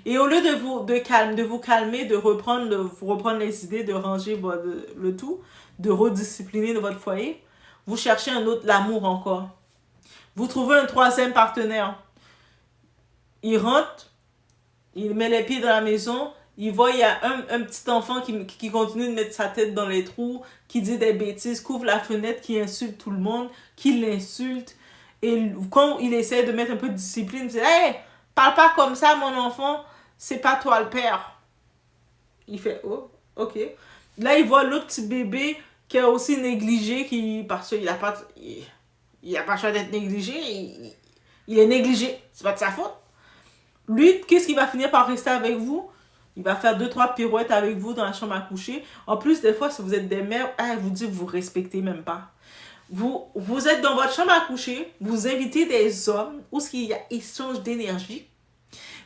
Et au lieu de vous calmer, de vous reprendre les idées, de ranger le tout, de rediscipliner de votre foyer, vous cherchez l'amour encore. Vous trouvez un troisième partenaire. Il rentre, il met les pieds dans la maison, il voit il y a un petit enfant qui continue de mettre sa tête dans les trous, qui dit des bêtises, qui ouvre la fenêtre, qui insulte tout le monde, qui l'insulte. Et quand il essaie de mettre un peu de discipline, il dit « Hey, parle pas comme ça, mon enfant, c'est pas toi le père. » Il fait « Oh, ok. » Là, il voit l'autre petit bébé qui est aussi négligé, parce qu'il n'a pas le choix d'être négligé, il est négligé, c'est pas de sa faute. Lui, qu'est-ce qu'il va finir par rester avec vous? Il va faire 2-3 pirouettes avec vous dans la chambre à coucher. En plus, des fois, si vous êtes des mères, elle vous dit que vous ne respectez même pas. Vous êtes dans votre chambre à coucher, vous invitez des hommes où il y a échange d'énergie.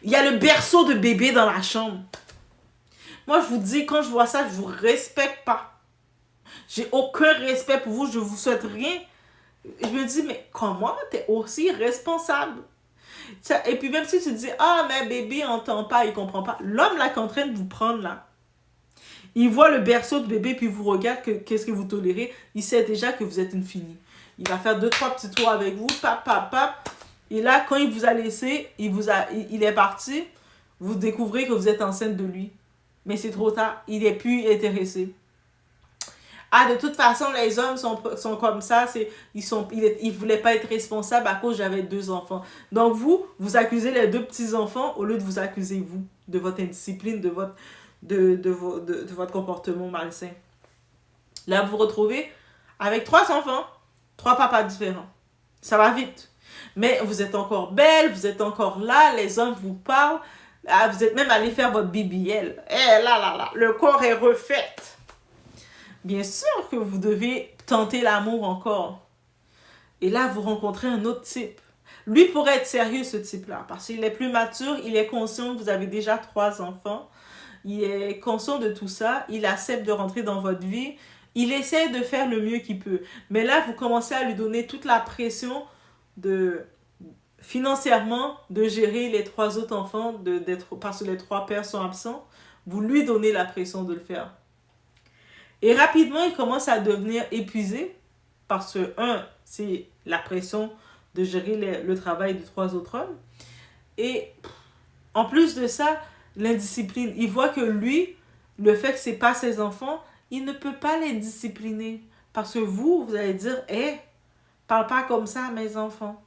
Il y a le berceau de bébé dans la chambre. Moi, je vous dis, quand je vois ça, je ne vous respecte pas. J'ai aucun respect pour vous, je ne vous souhaite rien. Je me dis, mais comment tu es aussi responsable? Et puis même si tu dis, ah, mais bébé entend pas, il comprend pas. L'homme là qui est en train de vous prendre là, il voit le berceau de bébé puis il vous regarde, qu'est-ce que vous tolérez. Il sait déjà que vous êtes une finie. Il va faire 2-3 petits tours avec vous, pap. Et là, quand il vous a laissé, il est parti, vous découvrez que vous êtes enceinte de lui. Mais c'est trop tard, il n'est plus intéressé. Ah, de toute façon, les hommes sont comme ça, ils voulaient pas être responsables à cause j'avais 2 enfants. Donc vous accusez les 2 petits-enfants au lieu de vous accuser vous, de votre indiscipline, de votre comportement malsain. Là, vous vous retrouvez avec 3 enfants, 3 papas différents. Ça va vite. Mais vous êtes encore belle, vous êtes encore là, les hommes vous parlent, ah, vous êtes même allé faire votre BBL. Là, le corps est refait. Bien sûr que vous devez tenter l'amour encore. Et là, vous rencontrez un autre type. Lui pourrait être sérieux, ce type-là, parce qu'il est plus mature, il est conscient que vous avez déjà 3 enfants, il est conscient de tout ça, il accepte de rentrer dans votre vie, il essaie de faire le mieux qu'il peut. Mais là, vous commencez à lui donner toute la pression financièrement de gérer les 3 autres enfants, parce que les 3 pères sont absents. Vous lui donnez la pression de le faire. Et rapidement, il commence à devenir épuisé parce que, c'est la pression de gérer le travail de 3 autres hommes. Et en plus de ça, l'indiscipline. Il voit que lui, le fait que ce n'est pas ses enfants, il ne peut pas les discipliner. Parce que vous allez dire, parle pas comme ça à mes enfants.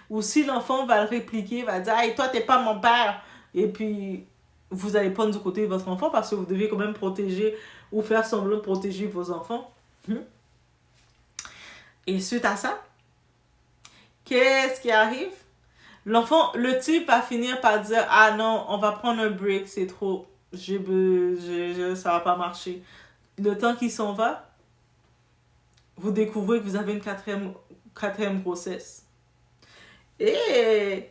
Ou si l'enfant va le répliquer, va dire, hey, toi, t'es pas mon père. Et puis, vous allez prendre du côté de votre enfant parce que vous devez quand même protéger ou faire semblant de protéger vos enfants. Et suite à ça, qu'est-ce qui arrive? Le type va finir par dire, ah non, on va prendre un break, c'est trop, ça va pas marcher. Le temps qu'il s'en va, vous découvrez que vous avez une quatrième grossesse. Et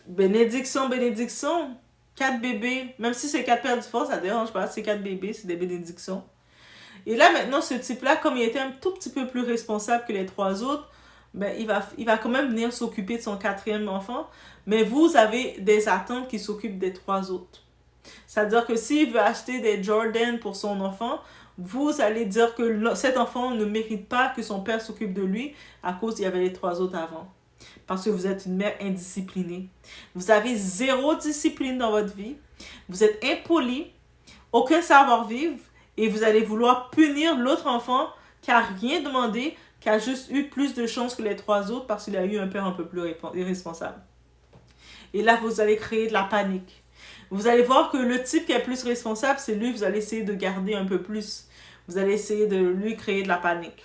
bénédiction, bénédiction. 4 bébés, même si c'est 4 pères différents, ça dérange pas. C'est 4 bébés, c'est des bénédictions. Et là, maintenant, ce type-là, comme il était un tout petit peu plus responsable que les 3 autres, ben, il va quand même venir s'occuper de son 4e enfant. Mais vous avez des attentes qui s'occupent des 3 autres. C'est-à-dire que s'il veut acheter des Jordan pour son enfant, vous allez dire que cet enfant ne mérite pas que son père s'occupe de lui à cause qu'il y avait les 3 autres avant. Parce que vous êtes une mère indisciplinée. Vous avez 0 discipline dans votre vie. Vous êtes impoli, aucun savoir-vivre, et vous allez vouloir punir l'autre enfant qui n'a rien demandé, qui a juste eu plus de chance que les 3 autres parce qu'il a eu un père un peu plus irresponsable. Et là, vous allez créer de la panique. Vous allez voir que le type qui est plus responsable, c'est lui que vous allez essayer de garder un peu plus. Vous allez essayer de lui créer de la panique.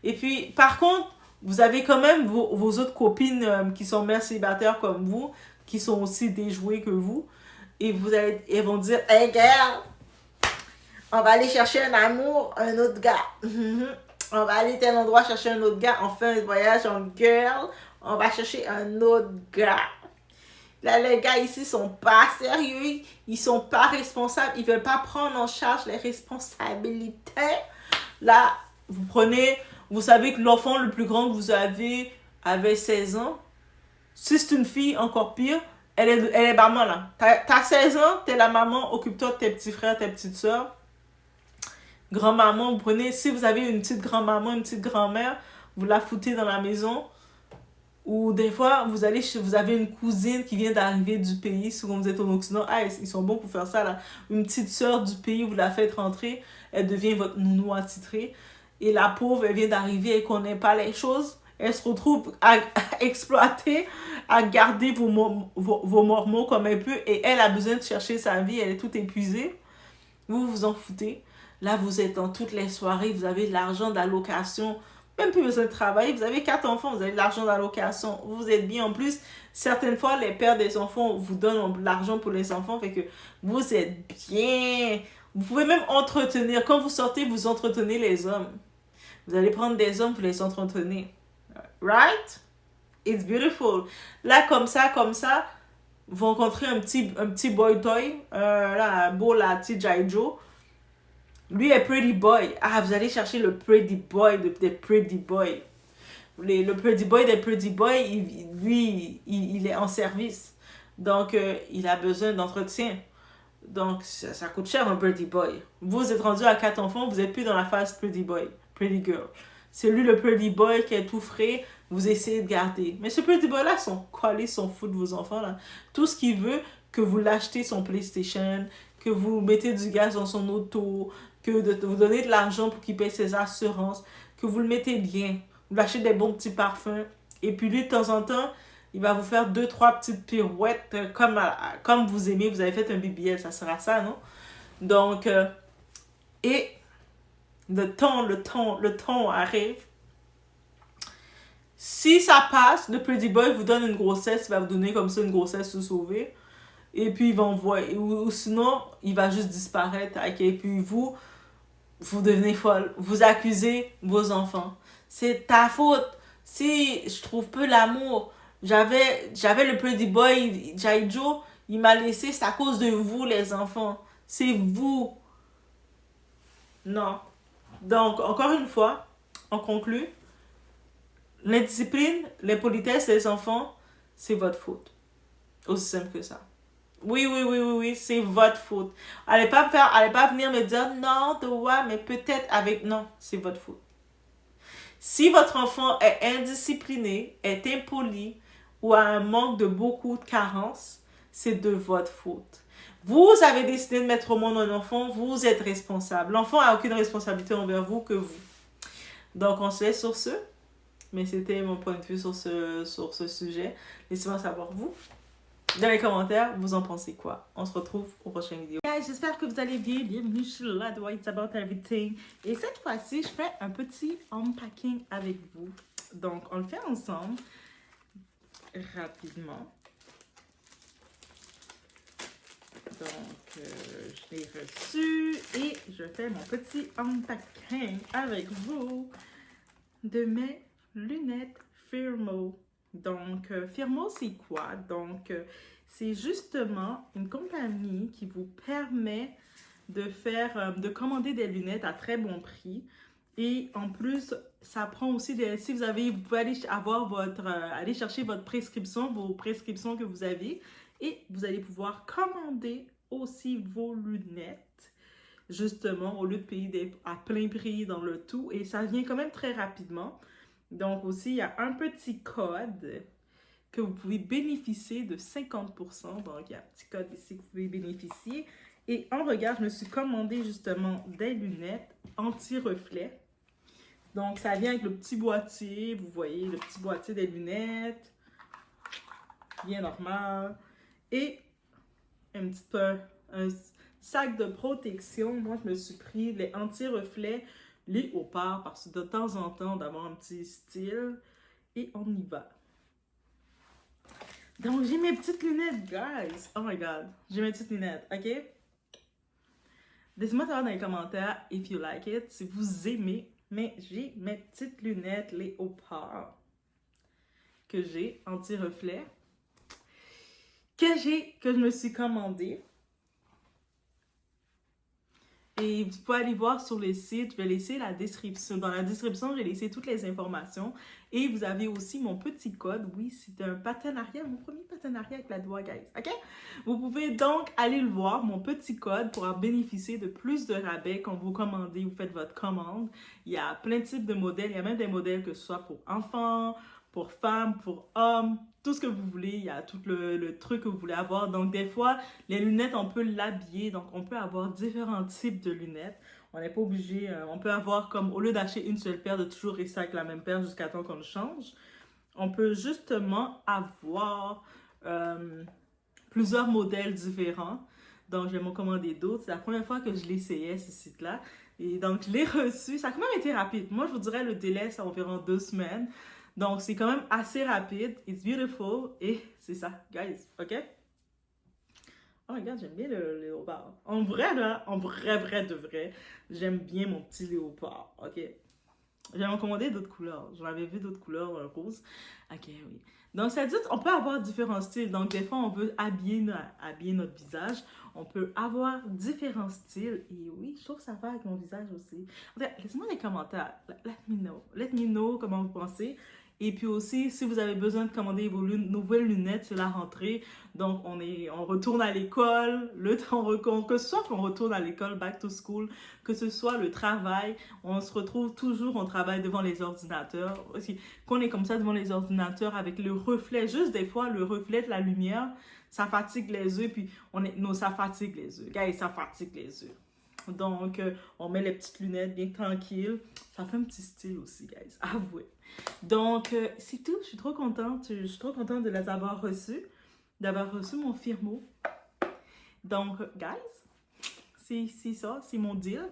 Et puis, par contre, vous avez quand même vos autres copines qui sont mères célibataires comme vous, qui sont aussi déjouées que vous. Et elles vont dire, « Hey girl, on va aller chercher un amour, un autre gars. On va aller à tel endroit chercher un autre gars. On fait un voyage en girl. On va chercher un autre gars. » Là, les gars ici sont pas sérieux. Ils sont pas responsables. Ils veulent pas prendre en charge les responsabilités. Là, vous savez que l'enfant le plus grand que vous avez avait 16 ans. Si c'est une fille, encore pire, elle est maman là. T'as 16 ans, t'es la maman, occupe-toi de tes petits frères, tes petites soeurs. Grand-maman, vous prenez, si vous avez une petite grand-maman, une petite grand-mère, vous la foutez dans la maison. Ou des fois, vous avez une cousine qui vient d'arriver du pays, souvent vous êtes au Occident, ils sont bons pour faire ça là. Une petite soeur du pays, vous la faites rentrer, elle devient votre nounou attitrée. Et la pauvre, elle vient d'arriver, elle connaît pas les choses. Elle se retrouve à exploiter, à garder vos mormons comme elle peut. Et elle a besoin de chercher sa vie, elle est toute épuisée. Vous vous en foutez. Là, vous êtes dans toutes les soirées, vous avez de l'argent d'allocation. Même plus besoin de travailler. Vous avez 4 enfants, vous avez de l'argent d'allocation. Vous êtes bien. En plus, certaines fois, les pères des enfants vous donnent de l'argent pour les enfants. Fait que vous êtes bien. Vous pouvez même entretenir. Quand vous sortez, vous entretenez les hommes. Vous allez prendre des hommes, vous les entretenez. Right? It's beautiful. Là, comme ça, vous rencontrez un petit boy toy. Là, beau, la petite Jaijo. Lui est pretty boy. Vous allez chercher le pretty boy des pretty boys. Le pretty boy des pretty boys, il est en service. Donc, il a besoin d'entretien. Donc, ça coûte cher un pretty boy. Vous êtes rendu à 4 enfants, vous n'êtes plus dans la phase pretty boy, pretty girl. C'est lui le pretty boy qui est tout frais, vous essayez de garder. Mais ce pretty boy-là, son collé, son fou de vos enfants. Là. Tout ce qu'il veut, que vous l'achetez son PlayStation, que vous mettez du gaz dans son auto, que de vous donner de l'argent pour qu'il paye ses assurances, que vous le mettez bien, vous l'achetez des bons petits parfums. Et puis lui, de temps en temps, il va vous faire 2-3 petites pirouettes comme vous aimez. Vous avez fait un BBL, ça sera ça, non? Donc, et le ton arrive. Si ça passe, le pretty boy vous donne une grossesse, il va vous donner comme ça une grossesse se sauver. Et puis il va envoyer, ou sinon, il va juste disparaître. Et puis vous devenez folle. Vous accusez vos enfants. C'est ta faute. Si je trouve peu l'amour, j'avais le pretty boy, Jaijo, il m'a laissé, c'est à cause de vous, les enfants. C'est vous. Non. Donc, encore une fois, on conclut. L'indiscipline, l'impolitesse des enfants, c'est votre faute. Aussi simple que ça. Oui, c'est votre faute. Allez pas venir me dire non, Doua, mais peut-être avec... Non, c'est votre faute. Si votre enfant est indiscipliné, est impoli ou a un manque de beaucoup de carences, c'est de votre faute. Vous avez décidé de mettre au monde un enfant, vous êtes responsable. L'enfant n'a aucune responsabilité envers vous que vous. Donc, on se laisse sur ce. Mais c'était mon point de vue sur ce sujet. Laissez-moi savoir vous. Dans les commentaires, vous en pensez quoi? On se retrouve au prochain vidéo. Guys, j'espère que vous allez bien. Bienvenue sur la Doua It's About Everything. Et cette fois-ci, je fais un petit unpacking avec vous. Donc, on le fait ensemble. Rapidement. Donc, je l'ai reçu. Et je fais mon petit unpacking avec vous de mes lunettes Firmo. Donc, Firmo, c'est quoi? Donc, c'est justement une compagnie qui vous permet de commander des lunettes à très bon prix. Et en plus, ça prend aussi si vous pouvez aller aller chercher vos prescriptions que vous avez, et vous allez pouvoir commander aussi vos lunettes, justement, au lieu de payer à plein prix dans le tout, et ça vient quand même très rapidement. Donc aussi, il y a un petit code que vous pouvez bénéficier de 50%. Donc, il y a un petit code ici que vous pouvez bénéficier. Et en regard, je me suis commandé justement des lunettes anti-reflet. Donc, ça vient avec le petit boîtier. Vous voyez, le petit boîtier des lunettes. Bien normal. Et un sac de protection. Moi, je me suis pris les anti-reflets léopard parce que de temps en temps, d'avoir un petit style. Et on y va. Donc, j'ai mes petites lunettes, guys. Oh my God. J'ai mes petites lunettes, OK? Laissez-moi savoir dans les commentaires if you like it, si vous aimez. Mais j'ai mes petites lunettes léopard que j'ai, anti-reflet, que je me suis commandé. Et vous pouvez aller voir sur le site, je vais laisser la description. Dans la description, j'ai laissé toutes les informations. Et vous avez aussi mon petit code. Oui, c'est un partenariat, mon premier partenariat avec la Doua, guys. OK? Vous pouvez donc aller le voir, mon petit code, pour en bénéficier de plus de rabais quand vous commandez, vous faites votre commande. Il y a plein de types de modèles. Il y a même des modèles que ce soit pour enfants, pour femmes, pour hommes, tout ce que vous voulez. Il y a tout le truc que vous voulez avoir. Donc, des fois, les lunettes, on peut l'habiller. Donc, on peut avoir différents types de lunettes. On n'est pas obligé. On peut avoir comme, au lieu d'acheter une seule paire, de toujours rester avec la même paire jusqu'à temps qu'on le change. On peut justement avoir plusieurs modèles différents. Donc, je vais m'en commander d'autres. C'est la première fois que je l'essayais, ce site-là. Et donc, je l'ai reçu. Ça a quand même été rapide. Moi, je vous dirais, le délai, c'est environ 2 semaines. Donc, c'est quand même assez rapide. It's beautiful. Et c'est ça, guys. OK? Oh my God, j'aime bien le léopard. En vrai, là, en vrai de vrai, j'aime bien mon petit léopard. OK? J'avais en commandé d'autres couleurs. J'en avais vu d'autres couleurs roses. OK, oui. Donc, ça dit qu'on peut avoir différents styles. Donc, des fois, on veut habiller notre visage. On peut avoir différents styles. Et oui, je trouve que ça va avec mon visage aussi. Laissez-moi les commentaires. Let me know. Let me know comment vous pensez. Et puis aussi, si vous avez besoin de commander vos nouvelles lunettes, c'est la rentrée. Donc, on retourne à l'école, que ce soit qu'on retourne à l'école, back to school, que ce soit le travail, on se retrouve toujours, on travaille devant les ordinateurs. Aussi, qu'on est comme ça devant les ordinateurs avec le reflet, juste des fois, le reflet de la lumière, ça fatigue les yeux, puis non, ça fatigue les yeux. Guys, ça fatigue les yeux. Donc, on met les petites lunettes bien tranquilles. Ça fait un petit style aussi, guys. Avouez. Donc, c'est tout. Je suis trop contente. Je suis trop contente de les avoir reçus. D'avoir reçu mon Firmo. Donc, guys, c'est ça. C'est mon deal.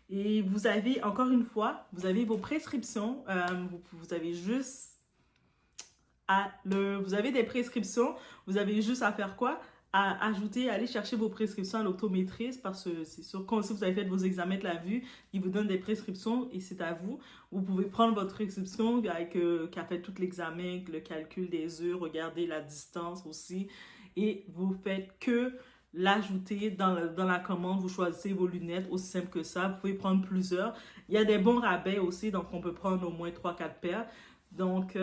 Et vous avez, encore une fois, vous avez vos prescriptions. Vous avez juste vous avez des prescriptions. Vous avez juste à faire quoi? À ajouter, aller chercher vos prescriptions à l'optométriste, parce que c'est sûr que si vous avez fait vos examens de la vue, ils vous donnent des prescriptions et c'est à vous. Vous pouvez prendre votre prescription qui a fait tout l'examen, le calcul des yeux, regarder la distance aussi, et vous faites que l'ajouter dans la commande. Vous choisissez vos lunettes, aussi simple que ça. Vous pouvez prendre plusieurs. Il y a des bons rabais aussi, donc on peut prendre au moins 3-4 paires. Donc,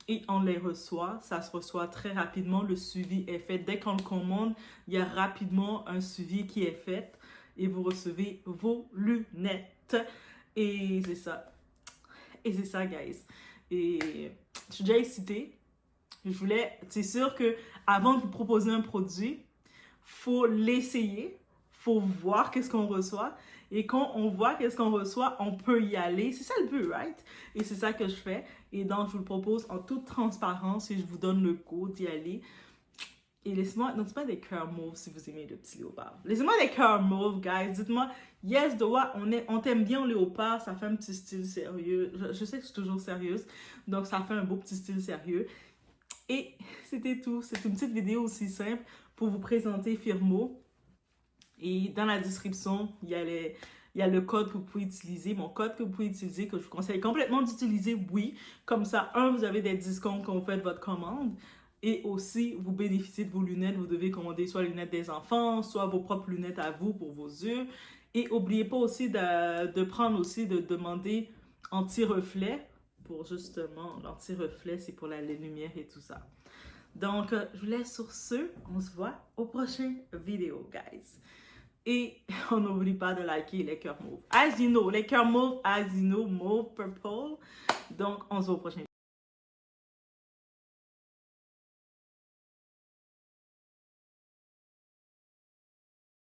et on les reçoit, ça se reçoit très rapidement, le suivi est fait. Dès qu'on le commande, il y a rapidement un suivi qui est fait et vous recevez vos lunettes. Et c'est ça. Et c'est ça, guys. Et je suis déjà excitée. C'est sûr que avant de vous proposer un produit, faut l'essayer, faut voir qu'est-ce qu'on reçoit. Et quand on voit qu'est-ce qu'on reçoit, on peut y aller. C'est ça le but, right? Et c'est ça que je fais. Et donc, je vous le propose en toute transparence et je vous donne le go d'y aller. Et laissez-moi, non, c'est pas des cœurs mauves si vous aimez le petit léopard. Laissez-moi des cœurs mauves, guys. Dites-moi, yes, Doua, on t'aime bien en léopard, ça fait un petit style sérieux. Je sais que je suis toujours sérieuse, donc ça fait un beau petit style sérieux. Et c'était tout. C'est une petite vidéo aussi simple pour vous présenter Firmo. Et dans la description, il y il y a le code que vous pouvez utiliser, mon code que vous pouvez utiliser, que je vous conseille complètement d'utiliser, oui. Comme ça, vous avez des discounts quand vous faites votre commande. Et aussi, vous bénéficiez de vos lunettes. Vous devez commander soit les lunettes des enfants, soit vos propres lunettes à vous pour vos yeux. Et n'oubliez pas aussi de demander anti-reflet. Pour justement, l'anti-reflet, c'est pour les lumières et tout ça. Donc, je vous laisse sur ce. On se voit au prochain vidéo, guys. Et on n'oublie pas de liker les cœurs mauves. As you know, les cœurs mauves, as you know, mauve, purple. Donc, on se voit au prochain vidéo.